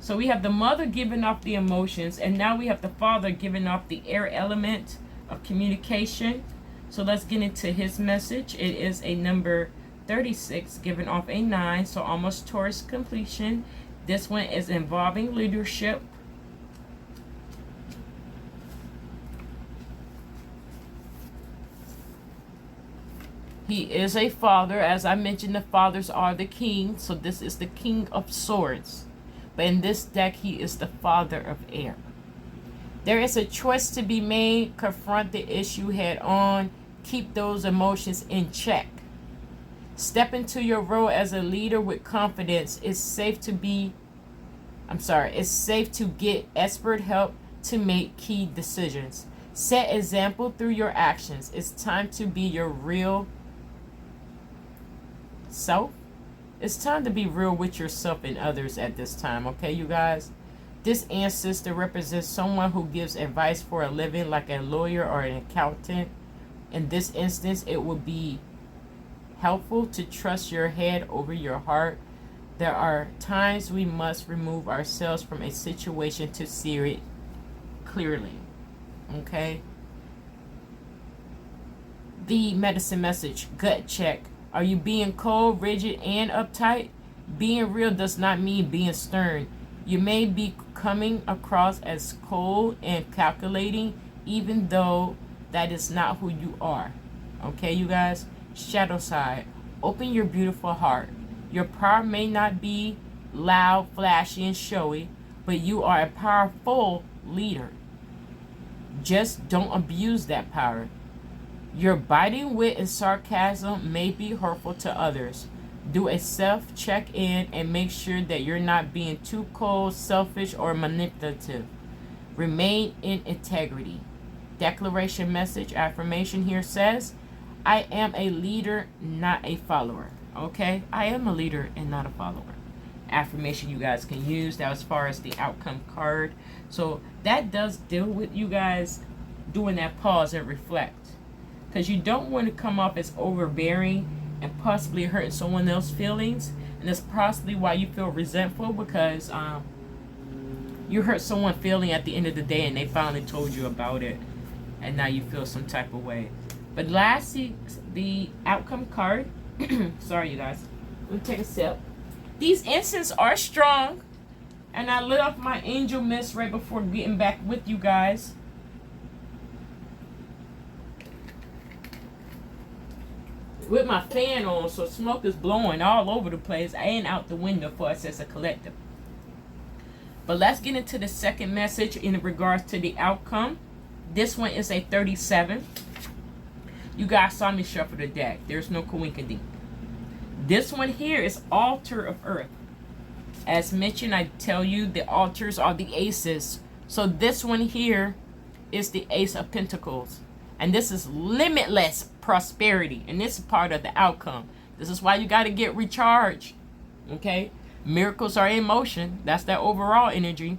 So we have the Mother giving off the emotions, and now we have the Father giving off the air element of communication. So let's get into his message. It is a number 36, giving off a 9, so almost towards completion. This one is involving leadership. He is a father. As I mentioned, the fathers are the king. So this is the King of Swords. But in this deck, he is the Father of Air. There is a choice to be made. Confront the issue head on. Keep those emotions in check. Step into your role as a leader with confidence. It's safe to get expert help to make key decisions. Set example through your actions. It's time to be your real self. It's time to be real with yourself and others at this time, okay, you guys? This ancestor represents someone who gives advice for a living, like a lawyer or an accountant. In this instance, it would be helpful to trust your head over your heart. There are times we must remove ourselves from a situation to see it clearly. Okay? The medicine message, gut check. Are you being cold, rigid, and uptight? Being real does not mean being stern. You may be coming across as cold and calculating, even though that is not who you are. Okay, you guys? Shadow side. Open your beautiful heart. Your power may not be loud, flashy, and showy, but you are a powerful leader. Just don't abuse that power. Your biting wit and sarcasm may be hurtful to others. Do a self-check-in and make sure that you're not being too cold, selfish, or manipulative. Remain in integrity. Declaration message affirmation here says, I am a leader, not a follower. Okay? I am a leader and not a follower. Affirmation you guys can use. That as far as the outcome card. So that does deal with you guys doing that pause and reflect. Because you don't want to come off as overbearing and possibly hurting someone else's feelings. And that's possibly why you feel resentful, because you hurt someone feeling at the end of the day and they finally told you about it. And now you feel some type of way. But lastly, the outcome card. Sorry, you guys. Let me take a sip. These incense are strong. And I lit off my angel mist right before getting back with you guys. With my fan on, so smoke is blowing all over the place and out the window for us as a collective. But let's get into the second message in regards to the outcome. This one is a 37. You guys saw me shuffle the deck. There's no coinkydink. This one here is Altar of Earth. As mentioned, I tell you the altars are the aces. So this one here is the Ace of Pentacles. And this is limitless prosperity. And this is part of the outcome. This is why you got to get recharged. Okay? Miracles are in motion. That's that overall energy.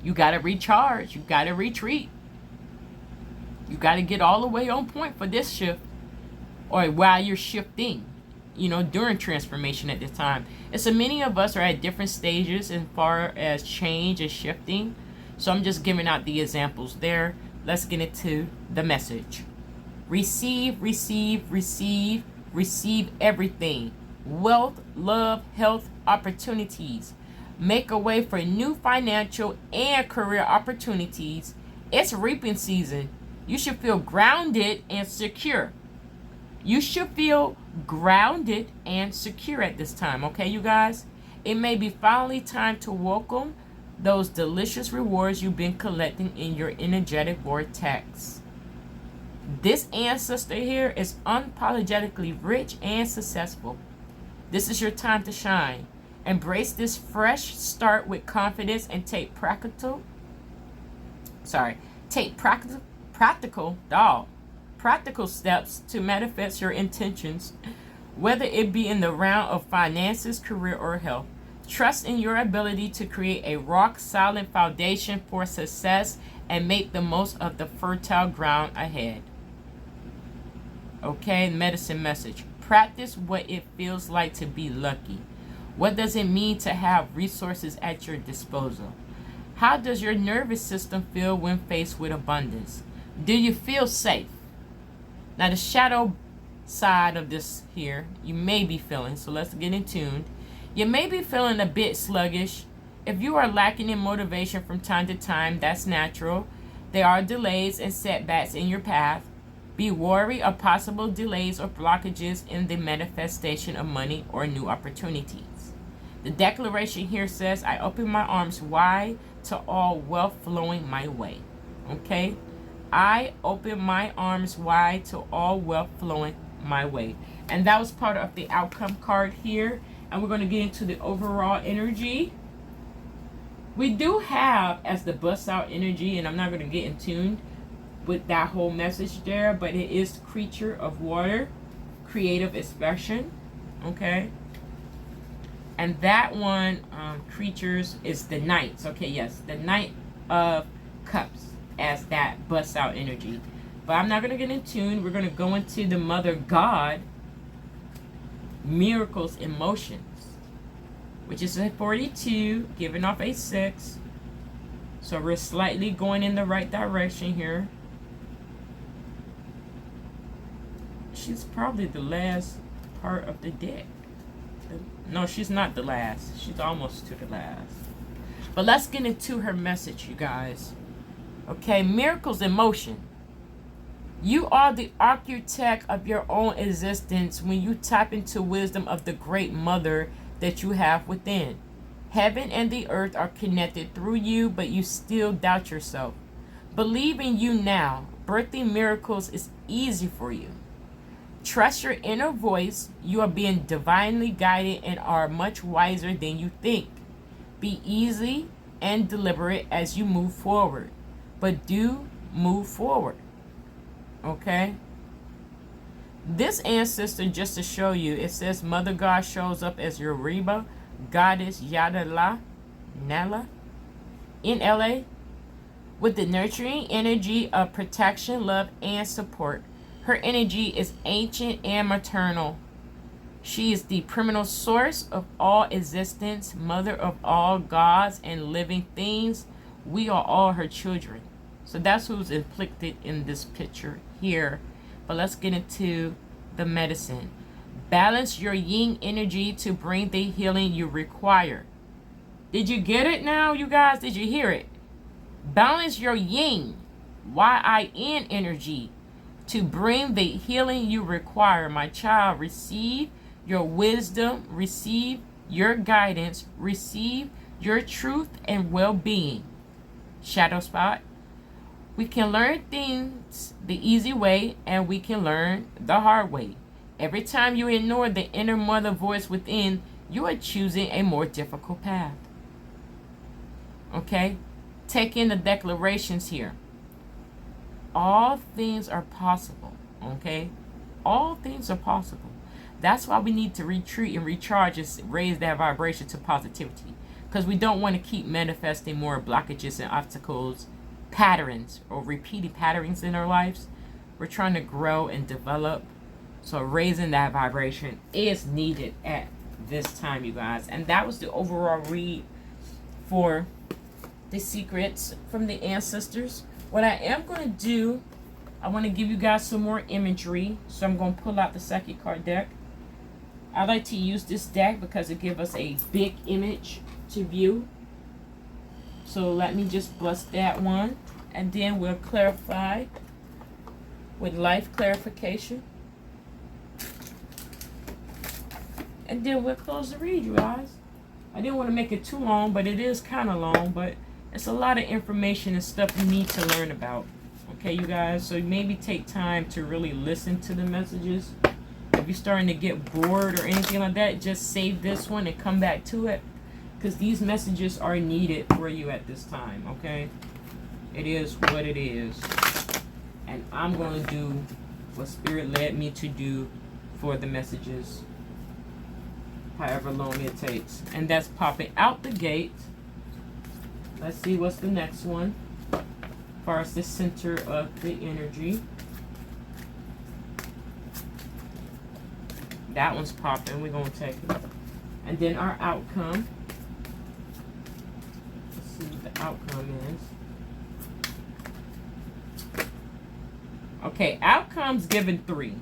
You got to recharge. You got to retreat. You got to get all the way on point for this shift. Or while you're shifting. You know, during transformation at this time. And so many of us are at different stages as far as change and shifting. So I'm just giving out the examples there. Let's get into the message. Receive, receive, receive, receive everything. Wealth, love, health, opportunities. Make a way for new financial and career opportunities. It's reaping season. You should feel grounded and secure. You should feel grounded and secure at this time, okay, you guys? It may be finally time to welcome those delicious rewards you've been collecting in your energetic vortex. This ancestor here is unapologetically rich and successful. This is your time to shine. Embrace this fresh start with confidence and take practical steps to manifest your intentions, whether it be in the realm of finances, career, or health. Trust in your ability to create a rock-solid foundation for success and make the most of the fertile ground ahead. Okay, medicine message. Practice what it feels like to be lucky. What does it mean to have resources at your disposal? How does your nervous system feel when faced with abundance? Do you feel safe? Now, the shadow side of this here, you may be feeling, so let's get in tune. You may be feeling a bit sluggish. If you are lacking in motivation from time to time, that's natural. There are delays and setbacks in your path. Be wary of possible delays or blockages in the manifestation of money or new opportunities. The declaration here says, I open my arms wide to all wealth flowing my way. Okay? I open my arms wide to all wealth flowing my way. And that was part of the outcome card here. And we're going to get into the overall energy. We do have as the bust out energy, and I'm not going to get in tune with that whole message there, but it is creature of water, creative expression. Okay? And that one, creatures, is the Knights. Okay, yes, the Knight of Cups as that bust out energy. But I'm not going to get in tune. We're going to go into the Mother God, miracles in motions, which is a 42, giving off a 6. So we're slightly going in the right direction here. She's probably the last part of the deck. No, she's not the last. She's almost to the last. But let's get into her message, you guys. Okay, miracles in motion. You are the architect of your own existence when you tap into wisdom of the great mother that you have within. Heaven and the earth are connected through you, but you still doubt yourself. Believe in you now. Birthing miracles is easy for you. Trust your inner voice. You are being divinely guided and are much wiser than you think. Be easy and deliberate as you move forward, but do move forward. Okay? This ancestor, just to show you, it says Mother God shows up as your Reba, Goddess Yadala Nala in LA with the nurturing energy of protection, love, and support. Her energy is ancient and maternal. She is the primal source of all existence, mother of all gods and living things. We are all her children. So that's who's inflicted in this picture here. But let's get into the medicine. Balance your yin energy to bring the healing you require. Did you get it now, you guys? Did you hear it? Balance your yin, Y-I-N energy to bring the healing you require. My child, receive your wisdom, receive your guidance, receive your truth and well-being. Shadow spot. We can learn things the easy way, and we can learn the hard way. Every time you ignore the inner mother voice within, you are choosing a more difficult path. Okay? Take in the declarations here. All things are possible. Okay? All things are possible. That's why we need to retreat and recharge and raise that vibration to positivity. Because we don't want to keep manifesting more blockages and obstacles, patterns, or repeating patterns in our lives. We're trying to grow and develop. So raising that vibration is needed at this time, you guys. And that was the overall read for the secrets from the ancestors. What I am going to do, I want to give you guys some more imagery. So I'm going to pull out the second card deck. I like to use this deck because it gives us a big image to view. So let me just bust that one. And then we'll clarify with life clarification. And then we'll close the read, you guys. I didn't want to make it too long, but it is kind of long. But it's a lot of information and stuff you need to learn about. Okay, you guys? So maybe take time to really listen to the messages. If you're starting to get bored or anything like that, just save this one and come back to it. Because these messages are needed for you at this time, okay? It is what it is. And I'm going to do what Spirit led me to do for the messages. However long it takes. And that's popping out the gate. Let's see what's the next one. As far as the center of the energy. That one's popping. We're going to take it. And then our outcome. Let's see what the outcome is. Okay, outcome's given 3.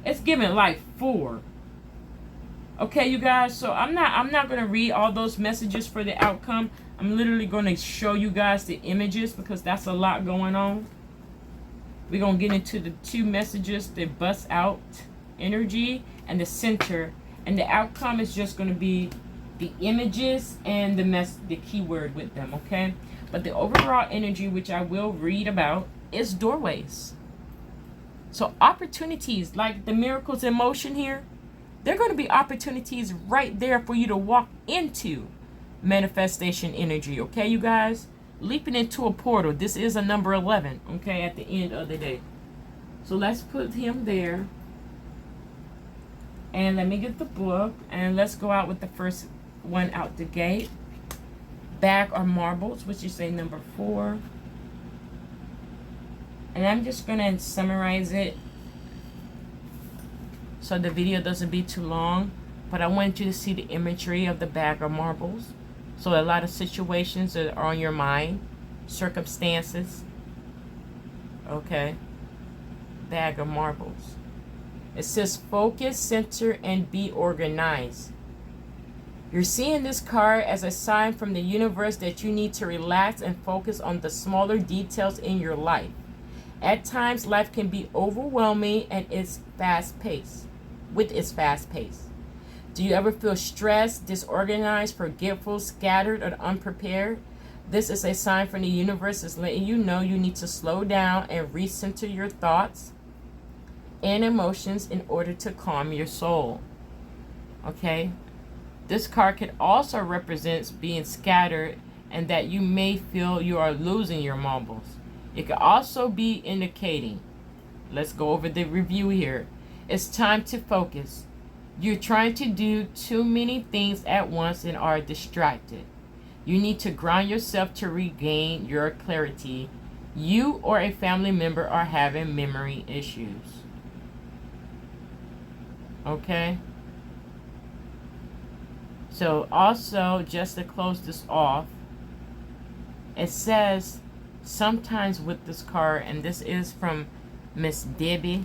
It's given like 4. Okay, you guys, so I'm not going to read all those messages for the outcome. I'm literally going to show you guys the images because that's a lot going on. We're going to get into the 2 messages, the bust out energy and the center. And the outcome is just going to be the images and the keyword with them, okay? But the overall energy, which I will read about, is doorways. So opportunities, like the miracles in motion here, there are going to be opportunities right there for you to walk into manifestation energy, okay, you guys? Leaping into a portal. This is a number 11, okay, at the end of the day. So let's put him there. And let me get the book. And let's go out with the first one out the gate. Bag or marbles, which is a number 4. And I'm just going to summarize it so the video doesn't be too long. But I want you to see the imagery of the bag of marbles. So a lot of situations that are on your mind, circumstances. Okay. Bag of marbles. It says focus, center, and be organized. You're seeing this card as a sign from the universe that you need to relax and focus on the smaller details in your life. At times, life can be overwhelming and it's fast-paced. Do you ever feel stressed, disorganized, forgetful, scattered, or unprepared? This is a sign from the universe is letting you know you need to slow down and recenter your thoughts and emotions in order to calm your soul. Okay? This card can also represent being scattered and that you may feel you are losing your marbles. It could also be indicating, let's go over the review here. It's time to focus. You're trying to do too many things at once and are distracted. You need to ground yourself to regain your clarity. You or a family member are having memory issues. Okay? So also, just to close this off, it says sometimes with this card, and this is from Miss Debbie.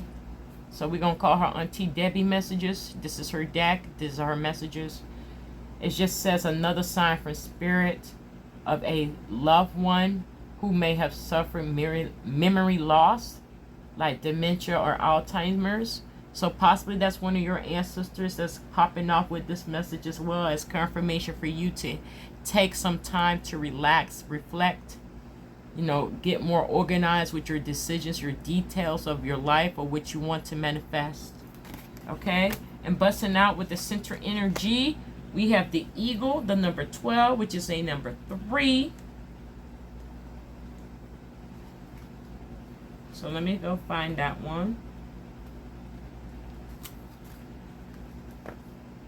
So we're going to call her Auntie Debbie messages. This is her deck. These are her messages. It just says another sign from spirit of a loved one who may have suffered memory loss, like dementia or Alzheimer's. So possibly that's one of your ancestors that's popping off with this message as well as confirmation for you to take some time to relax, reflect, get more organized with your decisions, your details of your life or what you want to manifest. Okay? And busting out with the center energy, we have the eagle, the number 12, which is a number 3. So let me go find that one.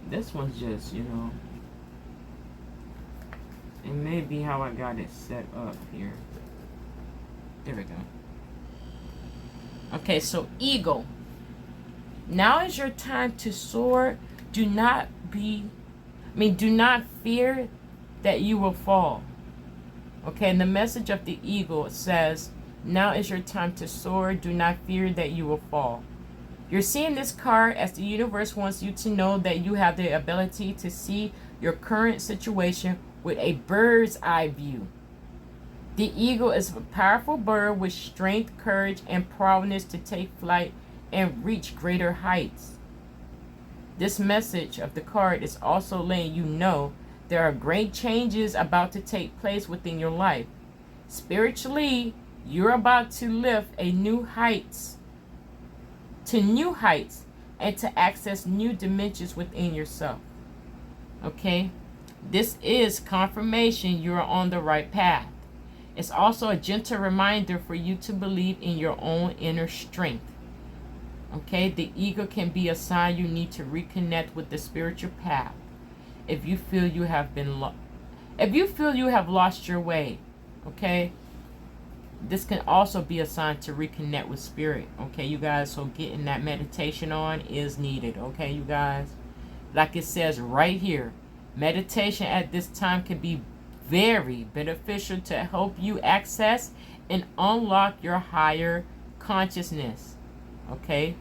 This one's just, it may be how I got it set up here. There we go. Okay, so eagle. Now is your time to soar. Do not fear that you will fall. Okay, and the message of the eagle says, now is your time to soar. Do not fear that you will fall. You're seeing this card as the universe wants you to know that you have the ability to see your current situation with a bird's eye view. The eagle is a powerful bird with strength, courage, and prowess to take flight and reach greater heights. This message of the card is also letting you know there are great changes about to take place within your life. Spiritually, you're about to lift new heights and to access new dimensions within yourself. Okay? This is confirmation you're on the right path. It's also a gentle reminder for you to believe in your own inner strength. Okay? The eagle can be a sign you need to reconnect with the spiritual path. If you feel you have lost your way, okay? This can also be a sign to reconnect with spirit, okay, you guys? So getting that meditation on is needed, okay, you guys? Like it says right here, meditation at this time can be very beneficial to help you access and unlock your higher consciousness, okay?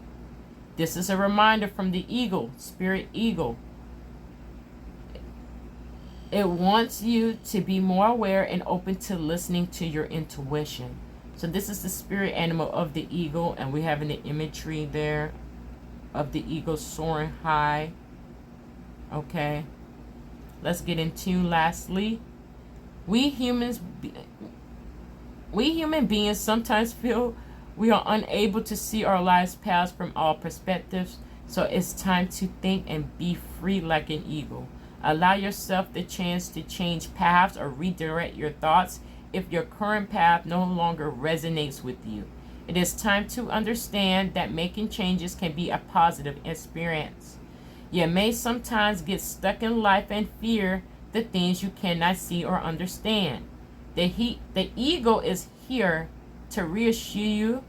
This is a reminder from the eagle, spirit eagle. It wants you to be more aware and open to listening to your intuition. So this is the spirit animal of the eagle, and we have an imagery there of the eagle soaring high. Okay. Let's get in tune. Lastly, we human beings sometimes feel we are unable to see our lives paths from all perspectives. So it's time to think and be free like an eagle. Allow yourself the chance to change paths or redirect your thoughts if your current path no longer resonates with you. It is time to understand that making changes can be a positive experience. You may sometimes get stuck in life and fear the things you cannot see or understand. The ego is here to reassure you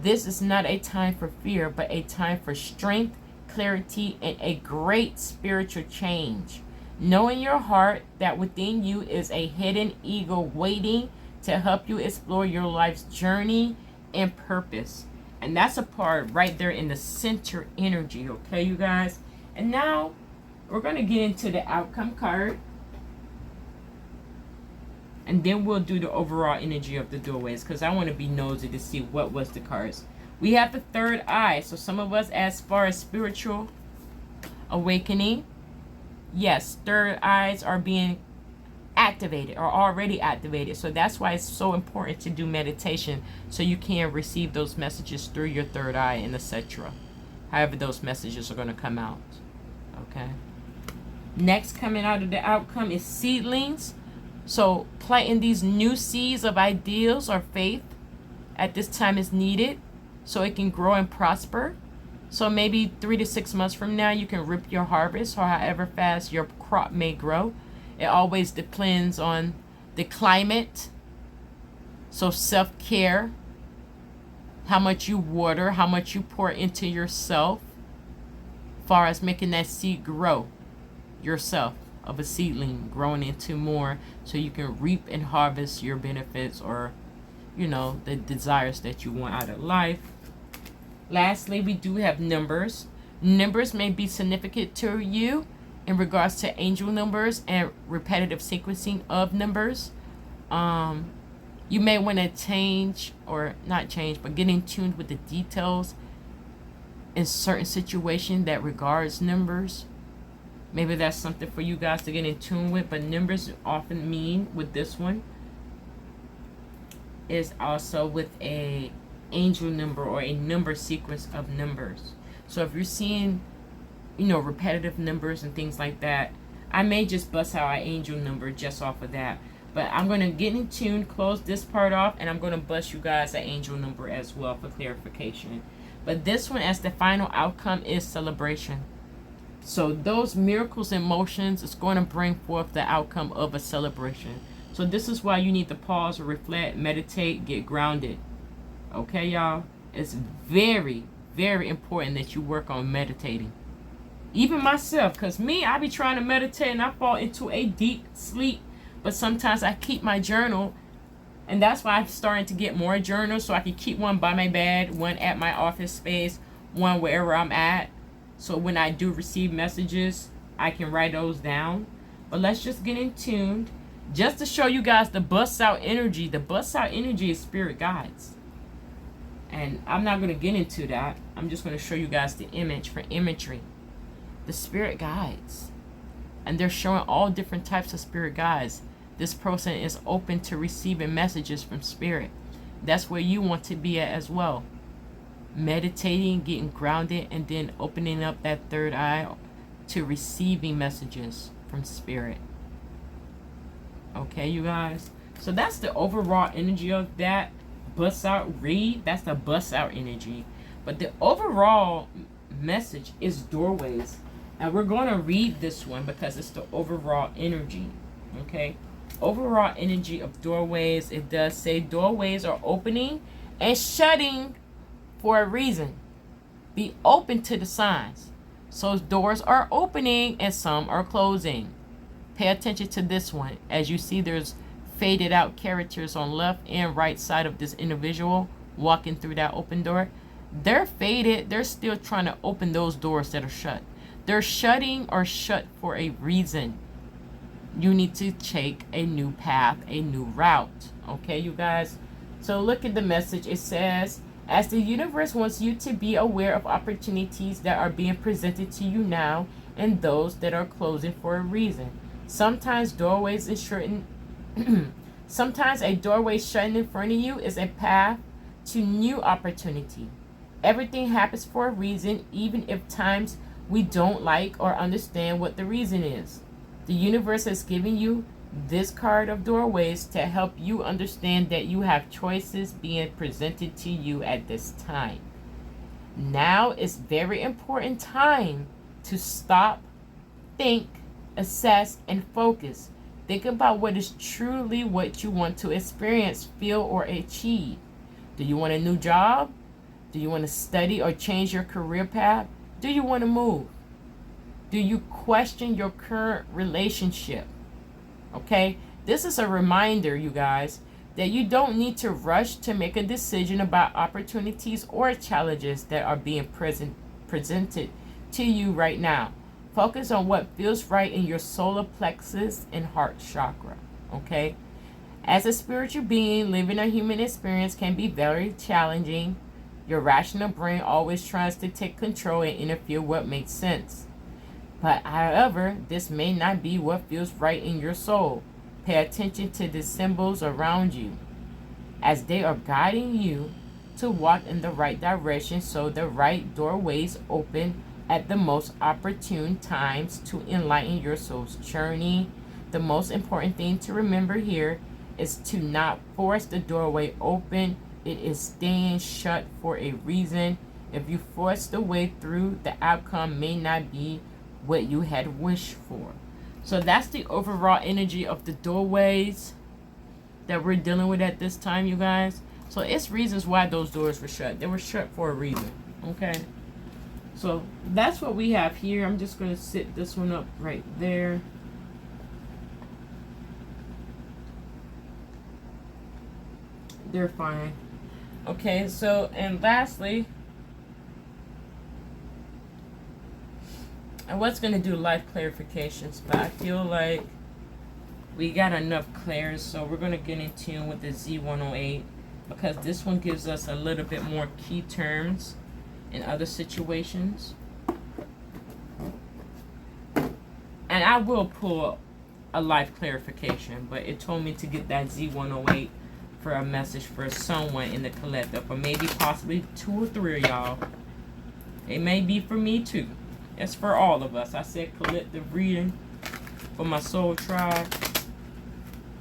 this is not a time for fear, but a time for strength, clarity, and a great spiritual change. Know in your heart that within you is a hidden ego waiting to help you explore your life's journey and purpose. And that's a part right there in the center energy, okay, you guys? And now we're going to get into the outcome card. And then we'll do the overall energy of the doorways, because I want to be nosy to see what was the cards. We have the third eye. So some of us, as far as spiritual awakening, yes, third eyes are being activated or already activated. So that's why it's so important to do meditation, so you can receive those messages through your third eye and etc. However those messages are going to come out. Okay. Next, coming out of the outcome is seedlings. So planting these new seeds of ideals or faith at this time is needed so it can grow and prosper. So maybe 3 to 6 months from now, you can reap your harvest, or however fast your crop may grow. It always depends on the climate. So self-care, how much you water, how much you pour into yourself, as far as making that seed grow yourself, of a seedling growing into more, so you can reap and harvest your benefits, or the desires that you want out of life. Lastly, we do have numbers. Numbers may be significant to you in regards to angel numbers and repetitive sequencing of numbers. You may want to change, or not change, but get in tune with the details in certain situations that regards numbers. Maybe that's something for you guys to get in tune with. But numbers often mean, with this one, is also with a angel number or a number sequence of numbers. So if you're seeing, repetitive numbers and things like that, I may just bust out an angel number just off of that. But I'm going to get in tune, close this part off, and I'm going to bust you guys an angel number as well for clarification. But this one, as the final outcome, is celebration. So those miracles and motions is going to bring forth the outcome of a celebration. So this is why you need to pause, reflect, meditate, get grounded. Okay, y'all? It's very, very important that you work on meditating. Even myself, because I be trying to meditate and I fall into a deep sleep. But sometimes I keep my journal, and that's why I'm starting to get more journals, so I can keep one by my bed, one at my office space, one wherever I'm at. So when I do receive messages, I can write those down. But let's just get in tuned. Just to show you guys the bust out energy. The bust out energy is spirit guides. And I'm not going to get into that. I'm just going to show you guys the image for imagery. The spirit guides. And they're showing all different types of spirit guides. This person is open to receiving messages from spirit. That's where you want to be at as well. Meditating, getting grounded, and then opening up that third eye to receiving messages from spirit. Okay, you guys? So that's the overall energy of that bust out read. That's the bust out energy. But the overall message is doorways. And we're going to read this one because it's the overall energy. Okay? Overall energy of doorways. It does say doorways are opening and shutting for a reason. Be open to the signs. So doors are opening and some are closing. Pay attention to this one. As you see, there's faded out characters on left and right side of this individual walking through that open door. They're faded. They're still trying to open those doors that are shut. They're shutting or shut for a reason. You need to take a new path, a new route. Okay, you guys? So look at the message. It says, As the universe wants you to be aware of opportunities that are being presented to you now and those that are closing for a reason. Sometimes doorways is shortened. Sometimes a doorway shutting in front of you is a path to new opportunity. Everything happens for a reason, even if times we don't like or understand what the reason is. The universe has given you this card of doorways to help you understand that you have choices being presented to you at this time. Now is very important time to stop, think, assess, and focus. Think about what is truly what you want to experience, feel, or achieve. Do you want a new job? Do you want to study or change your career path? Do you want to move? Do you question your current relationship? Okay, this is a reminder, you guys, that you don't need to rush to make a decision about opportunities or challenges that are being presented to you right now. Focus on what feels right in your solar plexus and heart chakra. Okay, as a spiritual being, living a human experience can be very challenging. Your rational brain always tries to take control and interfere what makes sense. But however, this may not be what feels right in your soul. Pay attention to the symbols around you as they are guiding you to walk in the right direction, so the right doorways open at the most opportune times to enlighten your soul's journey. The most important thing to remember here is to not force the doorway open. It is staying shut for a reason. If you force the way through, the outcome may not be what you had wished for. So that's the overall energy of the doorways that we're dealing with at this time, you guys. So it's reasons why those doors were shut. They were shut for a reason. Okay. So that's what we have here. I'm just going to sit this one up right there. They're fine. Okay, so, and lastly, I was going to do life clarifications, but I feel like we got enough clairs, so we're going to get in tune with the Z108, because this one gives us a little bit more key terms in other situations. And I will pull a life clarification, but it told me to get that Z108 for a message for someone in the collective, or maybe possibly 2 or 3 of y'all. It may be for me too. It's for all of us. I said collective reading for my soul tribe.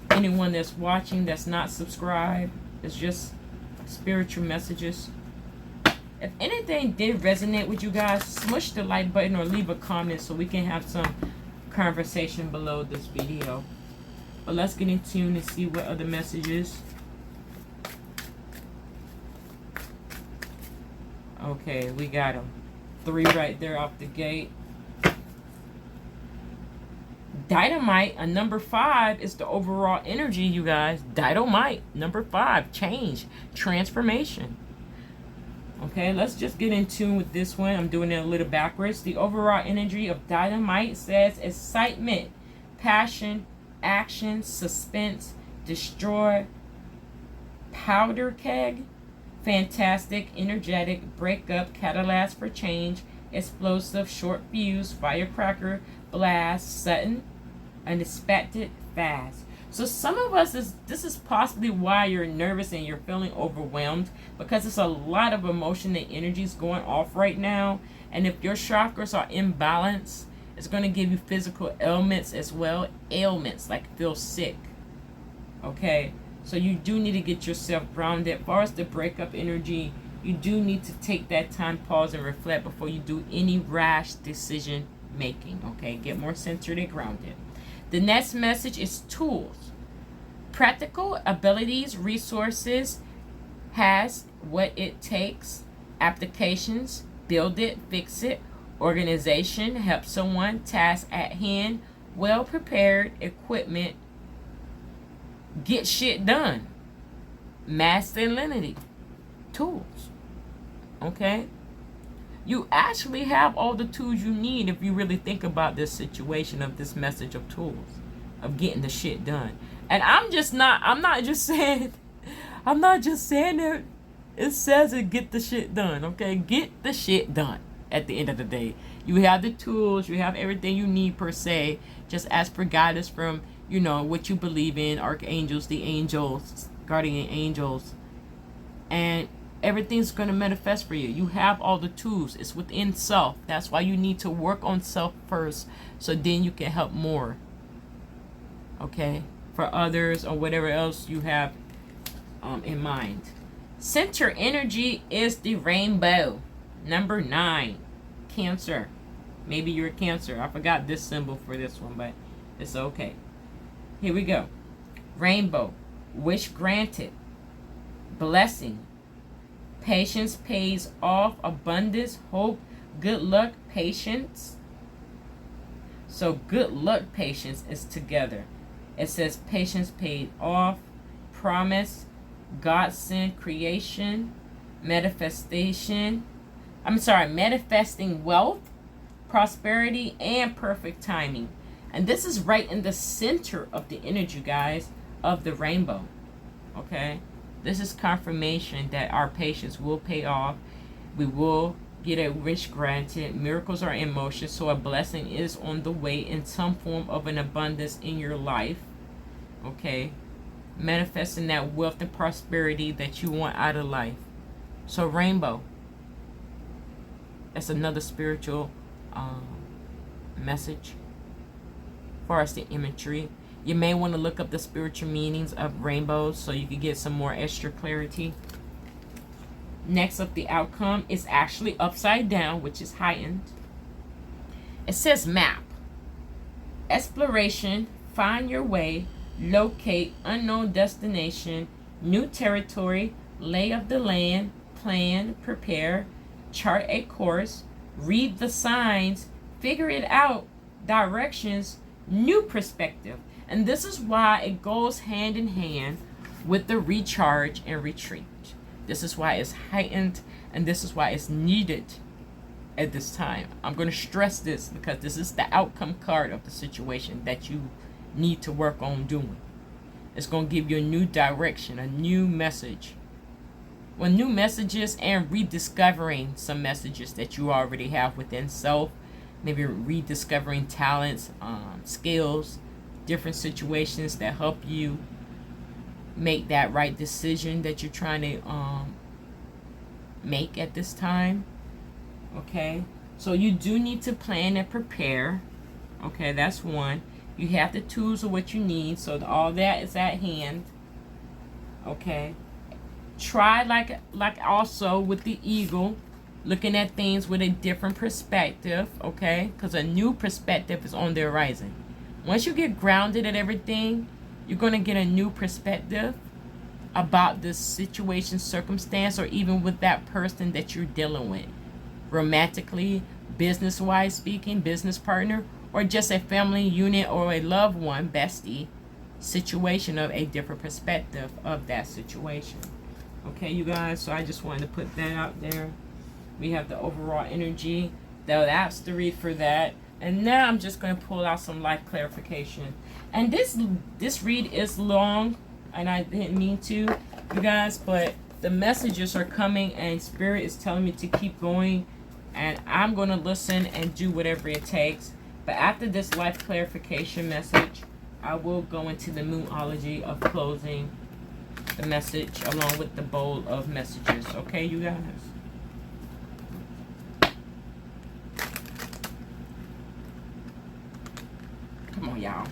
Anyone that's watching that's not subscribed, it's just spiritual messages. If anything did resonate with you guys, smush the like button or leave a comment so we can have some conversation below this video. But let's get in tune and see what other messages. Okay, we got them. 3 right there off the gate. Dynamite, a number 5, is the overall energy, you guys. Dynamite, number 5, change, transformation. Okay, let's just get in tune with this one. I'm doing it a little backwards. The overall energy of dynamite says excitement, passion, action, suspense, destroy, powder keg, fantastic, energetic, breakup, catalyst for change, explosive, short fuse, firecracker, blast, sudden, unexpected, fast. So some of us, this is possibly why you're nervous and you're feeling overwhelmed, because it's a lot of emotion and energy is going off right now. And if your chakras are imbalanced, it's going to give you physical ailments as well. Ailments, like feel sick. Okay, so you do need to get yourself grounded. As far as the breakup energy, you do need to take that time, pause, and reflect before you do any rash decision making. Okay, get more centered and grounded. The next message is tools. Practical abilities, resources, has what it takes. Applications, build it, fix it. Organization, help someone, task at hand. Well prepared, equipment, get shit done. Masculinity, tools. Okay? You actually have all the tools you need if you really think about this situation of this message of tools, of getting the shit done. And I'm not just saying it It says it, get the shit done, okay? Get the shit done at the end of the day. You have the tools, you have everything you need per se. Just ask for guidance from, you know, what you believe in, archangels, the angels, guardian angels. And everything's going to manifest for you. You have all the tools. It's within self. That's why you need to work on self first, so then you can help more. Okay? For others or whatever else you have in mind. Center energy is the rainbow. Number 9, Cancer. Maybe you're a Cancer. I forgot this symbol for this one, but it's okay. Here we go. Rainbow. Wish granted. Blessing. Patience pays off. Abundance. Hope. Good luck. Patience. So good luck, patience is together. It says patience paid off. Promise. God sent creation. Manifestation. Manifesting wealth, prosperity, and perfect timing. And this is right in the center of the energy, guys, of the rainbow. Okay? This is confirmation that our patience will pay off. We will get a wish granted. Miracles are in motion, so a blessing is on the way in some form of an abundance in your life. Okay? Manifesting that wealth and prosperity that you want out of life. So rainbow. That's another spiritual message. As far as the imagery, you may want to look up the spiritual meanings of rainbows so you can get some more extra clarity. Next up, the outcome is actually upside down, which is heightened. It says map. Exploration, find your way, locate unknown destination, new territory, lay of the land, plan, prepare, chart a course, read the signs, figure it out, directions, new perspective. And this is why it goes hand in hand with the recharge and retreat. This is why it's heightened, and this is why it's needed at this time. I'm going to stress this because this is the outcome card of the situation that you need to work on doing. It's going to give you a new direction, a new message. Well, new messages and rediscovering some messages that you already have within self. Maybe rediscovering talents, skills, different situations that help you make that right decision that you're trying to make at this time. Okay, so you do need to plan and prepare. Okay, that's one. You have the tools of what you need, so all that is at hand. Okay, try like also with the eagle, looking at things with a different perspective. Okay, because a new perspective is on the horizon. Once you get grounded at everything, you're going to get a new perspective about this situation, circumstance, or even with that person that you're dealing with. Romantically, business-wise speaking, business partner, or just a family unit or a loved one, bestie, situation of a different perspective of that situation. Okay, you guys, so I just wanted to put that out there. We have the overall energy. That's the read for that. And now I'm just going to pull out some life clarification. And this read is long, and I didn't mean to, you guys, but the messages are coming, and Spirit is telling me to keep going, and I'm going to listen and do whatever it takes. But after this life clarification message, I will go into the moonology of closing the message along with the bowl of messages. Okay, you guys? Come on, y'all.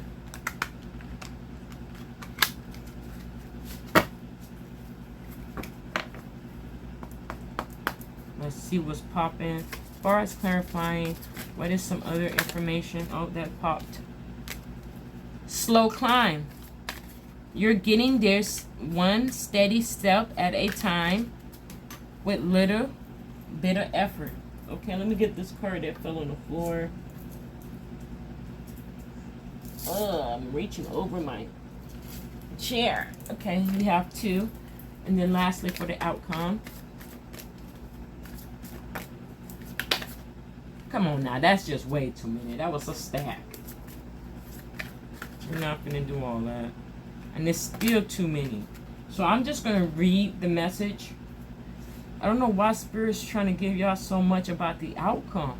Let's see what's popping. As far as clarifying, what is some other information? Oh, that popped. Slow climb. You're getting there one steady step at a time with little bit of effort. Okay, let me get this card that fell on the floor. Oh, I'm reaching over my chair. Okay, we have two. And then lastly for the outcome. Come on now, that's just way too many. That was a stack. We're not going to do all that. And there's still too many. So I'm just going to read the message. I don't know why Spirit's trying to give y'all so much about the outcome.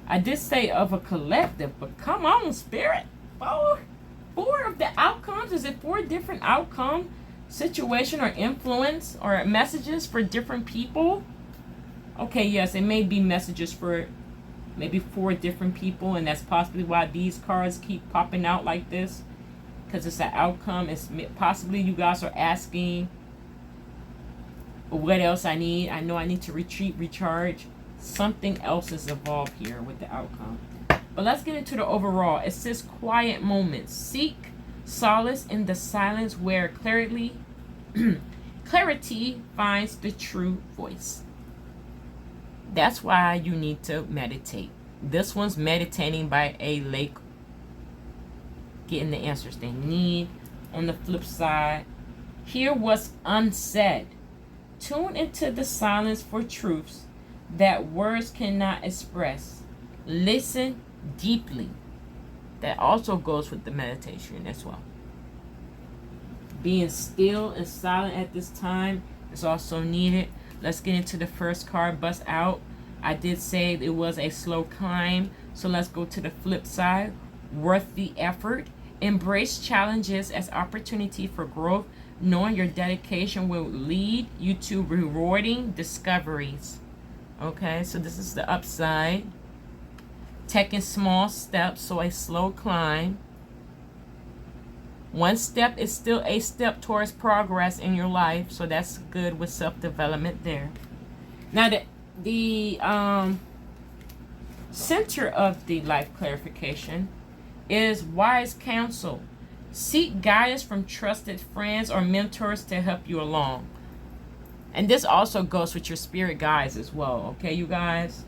I did say of a collective, but come on, Spirit. Four of the outcomes. Is it 4 different outcome, situation, or influence, or messages for different people? Okay, yes, it may be messages for maybe 4 different people, and that's possibly why these cards keep popping out like this, because it's an outcome. It's possibly you guys are asking, what else I need? I know I need to retreat, recharge. Something else is involved here with the outcome. But let's get into the overall. It says quiet moments. Seek solace in the silence where clarity finds the true voice. That's why you need to meditate. This one's meditating by a lake, getting the answers they need. On the flip side, hear what's unsaid. Tune into the silence for truths that words cannot express. Listen deeply. That also goes with the meditation as well. Being still and silent at this time is also needed. Let's get into the first card, bust out. I did say it was a slow climb, so let's go to the flip side. Worth the effort. Embrace challenges as opportunity for growth. Knowing your dedication will lead you to rewarding discoveries. Okay, so this is the upside. Taking small steps, so a slow climb. One step is still a step towards progress in your life, so that's good with self-development there. Now the center of the life clarification is wise counsel. Seek guidance from trusted friends or mentors to help you along. And this also goes with your spirit guides as well, okay, you guys?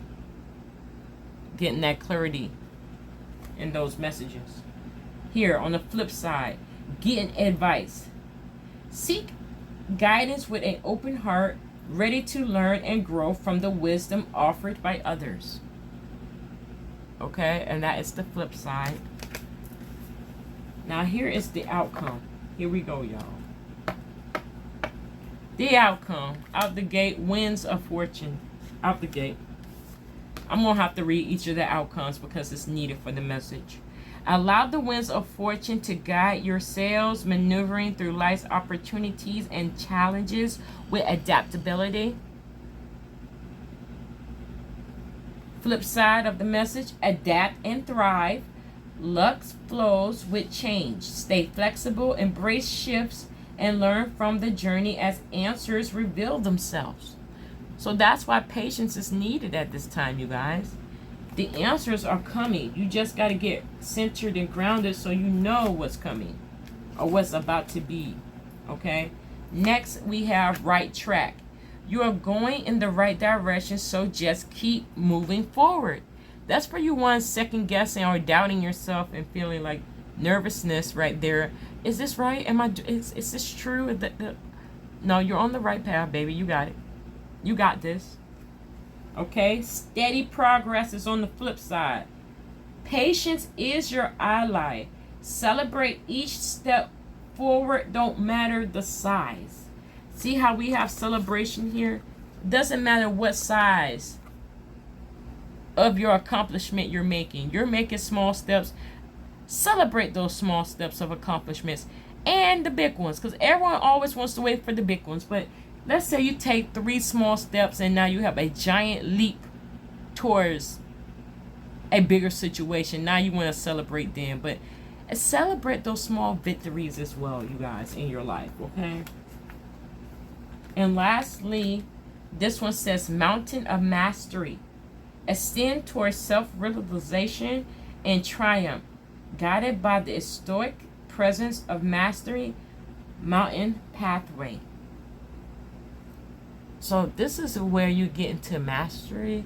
Getting that clarity in those messages. Here, on the flip side, getting advice. Seek guidance with an open heart, ready to learn and grow from the wisdom offered by others. Okay, and that is the flip side. Now here is the outcome. Here we go, y'all. The outcome. Out the gate, winds of fortune. Out the gate. I'm going to have to read each of the outcomes because it's needed for the message. Allow the winds of fortune to guide your sails, maneuvering through life's opportunities and challenges with adaptability. Flip side of the message, adapt and thrive. Luck flows with change. Stay flexible, embrace shifts, and learn from the journey as answers reveal themselves. So that's why patience is needed at this time, you guys. The answers are coming. You just got to get centered and grounded so you know what's coming or what's about to be. Okay? Next, we have right track. You are going in the right direction, so just keep moving forward. That's for you ones second guessing or doubting yourself and feeling like nervousness right there. Is this right? Is this true? No, you're on the right path, baby. You got it. You got this. Okay? Steady progress is on the flip side. Patience is your ally. Celebrate each step forward, don't matter the size. See how we have celebration here? Doesn't matter what size of your accomplishment you're making. You're making small steps. Celebrate those small steps of accomplishments and the big ones, because everyone always wants to wait for the big ones. But let's say you take 3 small steps and now you have a giant leap towards a bigger situation. Now you want to celebrate them, but celebrate those small victories as well, you guys, in your life. Okay? And lastly, this one says mountain of mastery. Ascend towards self-realization and triumph, guided by the stoic presence of mastery, mountain pathway. So this is where you get into mastery,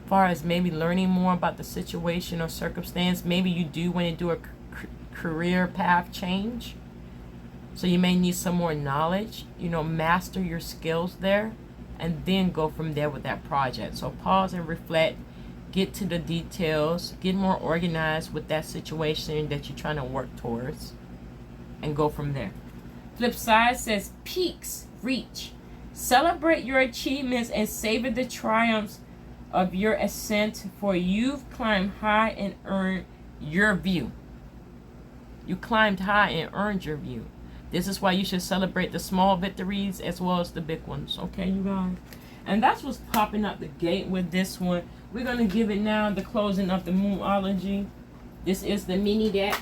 as far as maybe learning more about the situation or circumstance. Maybe you do want to do a career path change, so you may need some more knowledge. Master your skills there, and then go from there with that project. So pause and reflect, get to the details, get more organized with that situation that you're trying to work towards, and go from there. Flip side says peaks reach. Celebrate your achievements and savor the triumphs of your ascent, for you've climbed high and earned your view. You climbed high and earned your view. This is why you should celebrate the small victories as well as the big ones. Okay, you guys? And that's what's popping up the gate with this one. We're going to give it now the closing of the Moonology. This is the mini deck.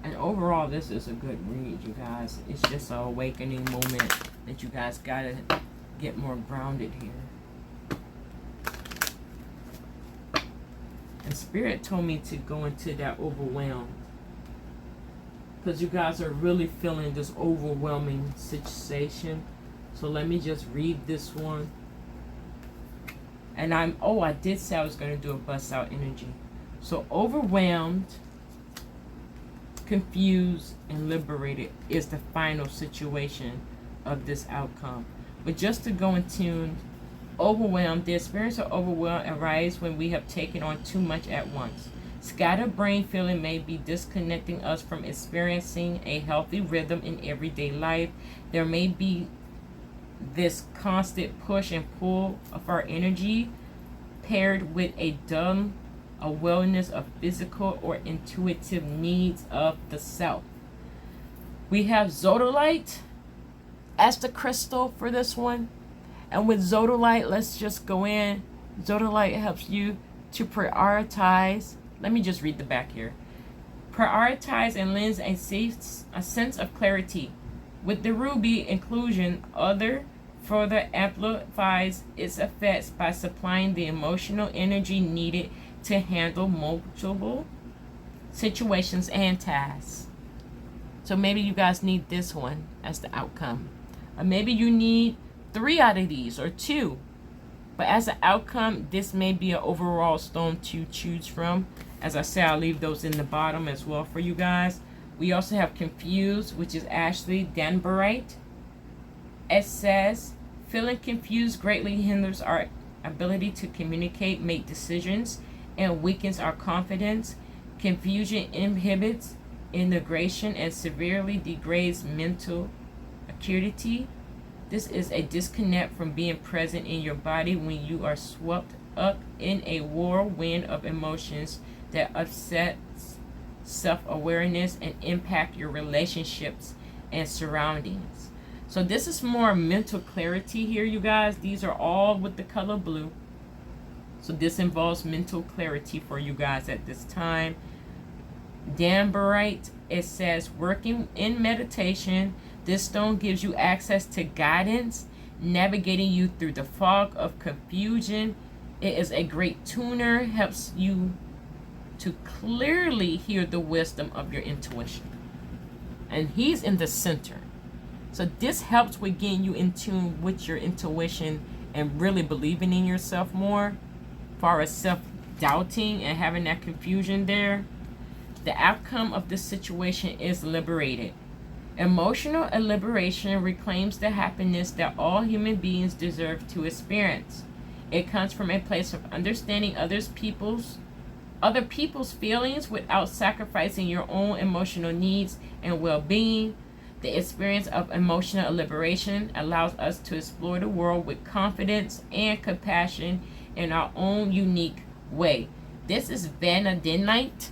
And overall, this is a good read, you guys. It's just an awakening moment that you guys got to get more grounded here. And Spirit told me to go into that overwhelmed, because you guys are really feeling this overwhelming sensation. So let me just read this one. And I did say I was going to do a bust out energy. So overwhelmed, confused, and liberated is the final situation of this outcome. But just to go in tune, overwhelmed, the experience of overwhelm arises when we have taken on too much at once. Scattered brain feeling may be disconnecting us from experiencing a healthy rhythm in everyday life. There may be this constant push and pull of our energy paired with a dull awareness of physical or intuitive needs of the self. We have Zodolite as the crystal for this one. And with Zodolite, let's just go in. Zodolite helps you to prioritize. Let me just read the back here. Prioritize and lends a sense of clarity. With the ruby inclusion, further amplifies its effects by supplying the emotional energy needed to handle multiple situations and tasks. So maybe you guys need this one as the outcome. Or maybe you need 3 out of these or 2. But as an outcome, this may be an overall stone to choose from. As I said, I'll leave those in the bottom as well for you guys. We also have Confused, which is Ashley Danbarite. It says, feeling confused greatly hinders our ability to communicate, make decisions, and weakens our confidence. Confusion inhibits integration and severely degrades mental acuity. This is a disconnect from being present in your body when you are swept up in a whirlwind of emotions that upsets self-awareness and impact your relationships and surroundings. So this is more mental clarity here, you guys. These are all with the color blue. So this involves mental clarity for you guys at this time. Danbarite, it says, working in meditation, this stone gives you access to guidance, navigating you through the fog of confusion. It is a great tuner, helps you to clearly hear the wisdom of your intuition. And he's in the center. So this helps with getting you in tune with your intuition and really believing in yourself more, as far as self-doubting and having that confusion there. The outcome of this situation is liberated. Emotional liberation reclaims the happiness that all human beings deserve to experience. It comes from a place of understanding other people's feelings without sacrificing your own emotional needs and well-being. The experience of emotional liberation allows us to explore the world with confidence and compassion in our own unique way. This is Vanadinite,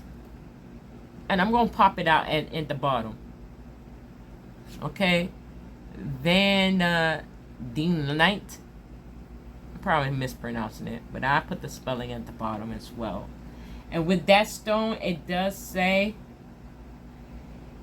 and I'm going to pop it out at the bottom. Okay, Vanadinite. I'm probably mispronouncing it, but I put the spelling at the bottom as well. And with that stone, it does say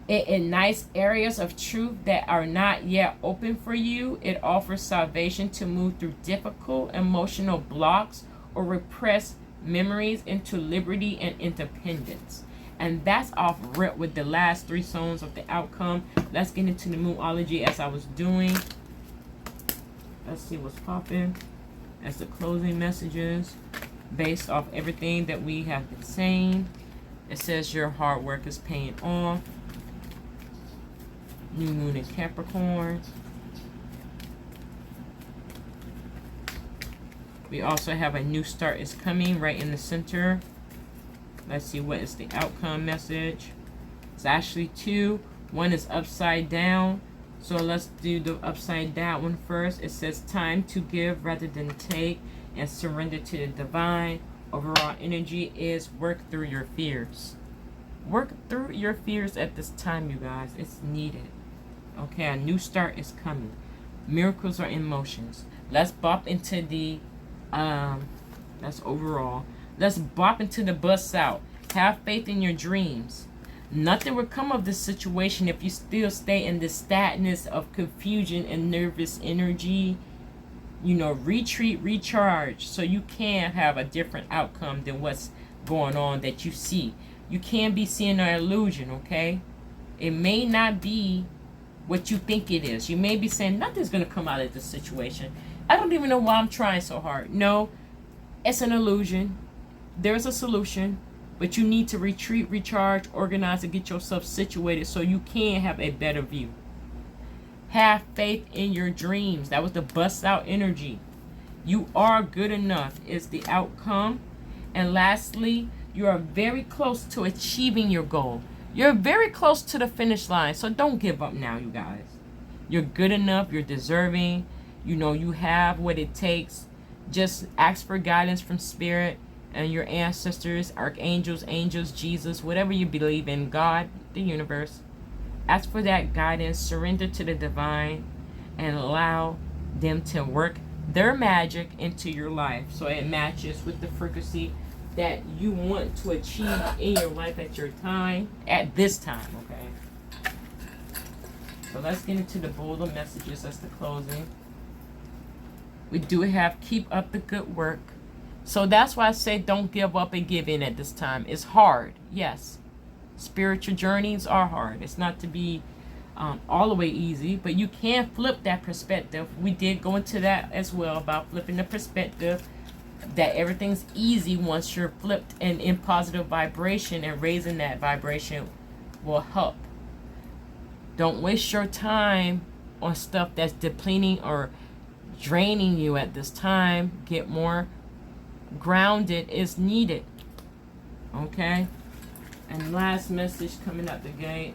it ignites areas of truth that are not yet open for you. It offers salvation to move through difficult emotional blocks or repressed memories into liberty and independence. And that's off rip with the last 3 stones of the outcome. Let's get into the Moonology as I was doing. Let's see what's popping as the closing messages based off everything that we have been saying. It says your hard work is paying off. New moon in Capricorn. We also have a new start is coming right in the center. Let's see what is the outcome message. It's actually two. One is upside down. So let's do the upside down one first. It says time to give rather than take and surrender to the divine. Overall energy is work through your fears. Work through your fears at this time, you guys. It's needed. Okay, a new start is coming. Miracles are in motions. Let's bop into the, that's overall. Let's bop into the bust out. Have faith in your dreams. Nothing will come of this situation if you still stay in the statness of confusion and nervous energy. You know, retreat, recharge, so you can have a different outcome than what's going on that you see. You can be seeing an illusion, okay? It may not be what you think it is. You may be saying, nothing's going to come out of this situation. I don't even know why I'm trying so hard. No, it's an illusion. There's a solution. But you need to retreat, recharge, organize, and get yourself situated so you can have a better view. Have faith in your dreams. That was the bust out energy. You are good enough is the outcome. And lastly, you are very close to achieving your goal. You're very close to the finish line. So don't give up now, you guys. You're good enough. You're deserving. You know, you have what it takes. Just ask for guidance from spirit and your ancestors, archangels, angels, Jesus, whatever you believe in, God, the universe. Ask for that guidance, surrender to the divine, and allow them to work their magic into your life so it matches with the frequency that you want to achieve in your life at your time, at this time, okay? So let's get into the bolder messages. That's the closing. We do have keep up the good work. So that's why I say don't give up and give in at this time. It's hard, yes. Spiritual journeys are hard. It's not to be all the way easy, but you can flip that perspective. We did go into that as well about flipping the perspective, that everything's easy once you're flipped and in positive vibration, and raising that vibration will help. Don't waste your time on stuff that's depleting or draining you at this time. Get more grounded is needed. Okay? And last message coming up the gate.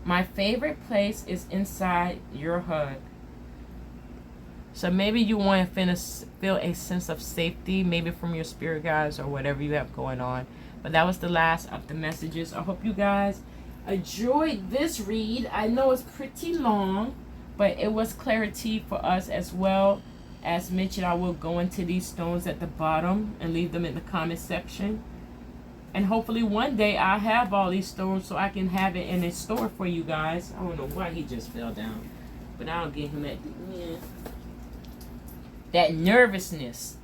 My favorite place is inside your hug. So maybe you want to feel a sense of safety, maybe from your spirit guides or whatever you have going on. But that was the last of the messages. I hope you guys enjoyed this read. I know it's pretty long, but it was clarity for us as well. As mentioned, I will go into these stones at the bottom and leave them in the comment section. And hopefully one day I'll have all these stones so I can have it in a store for you guys. I don't know why he just fell down, but I'll get him at the end. That nervousness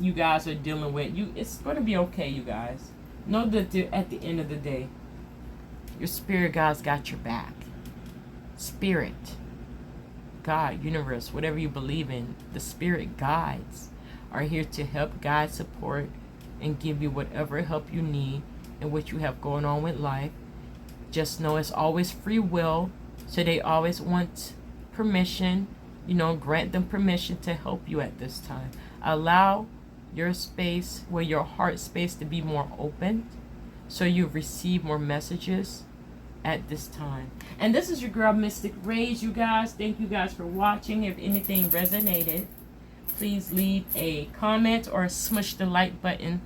you guys are dealing with, it's going to be okay, you guys. Know that at the end of the day, your spirit guides got your back. Spirit, God, universe, whatever you believe in, the spirit guides are here to help, guide, support, and give you whatever help you need and what you have going on with life. Just know it's always free will, so they always want permission. You know, grant them permission to help you at this time. Allow your space, where your heart space, to be more open so you receive more messages at this time. And this is your girl Mystic Rage, you guys. Thank you guys for watching. If anything resonated, please leave a comment or smush the like button.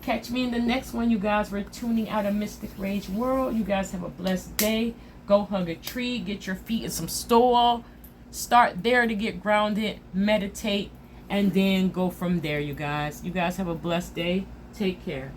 Catch me in the next one, you guys. We're tuning out of Mystic Rage World. You guys have a blessed day. Go hug a tree, get your feet in some soil. Start there to get grounded, meditate, and then go from there, you guys. You guys have a blessed day. Take care.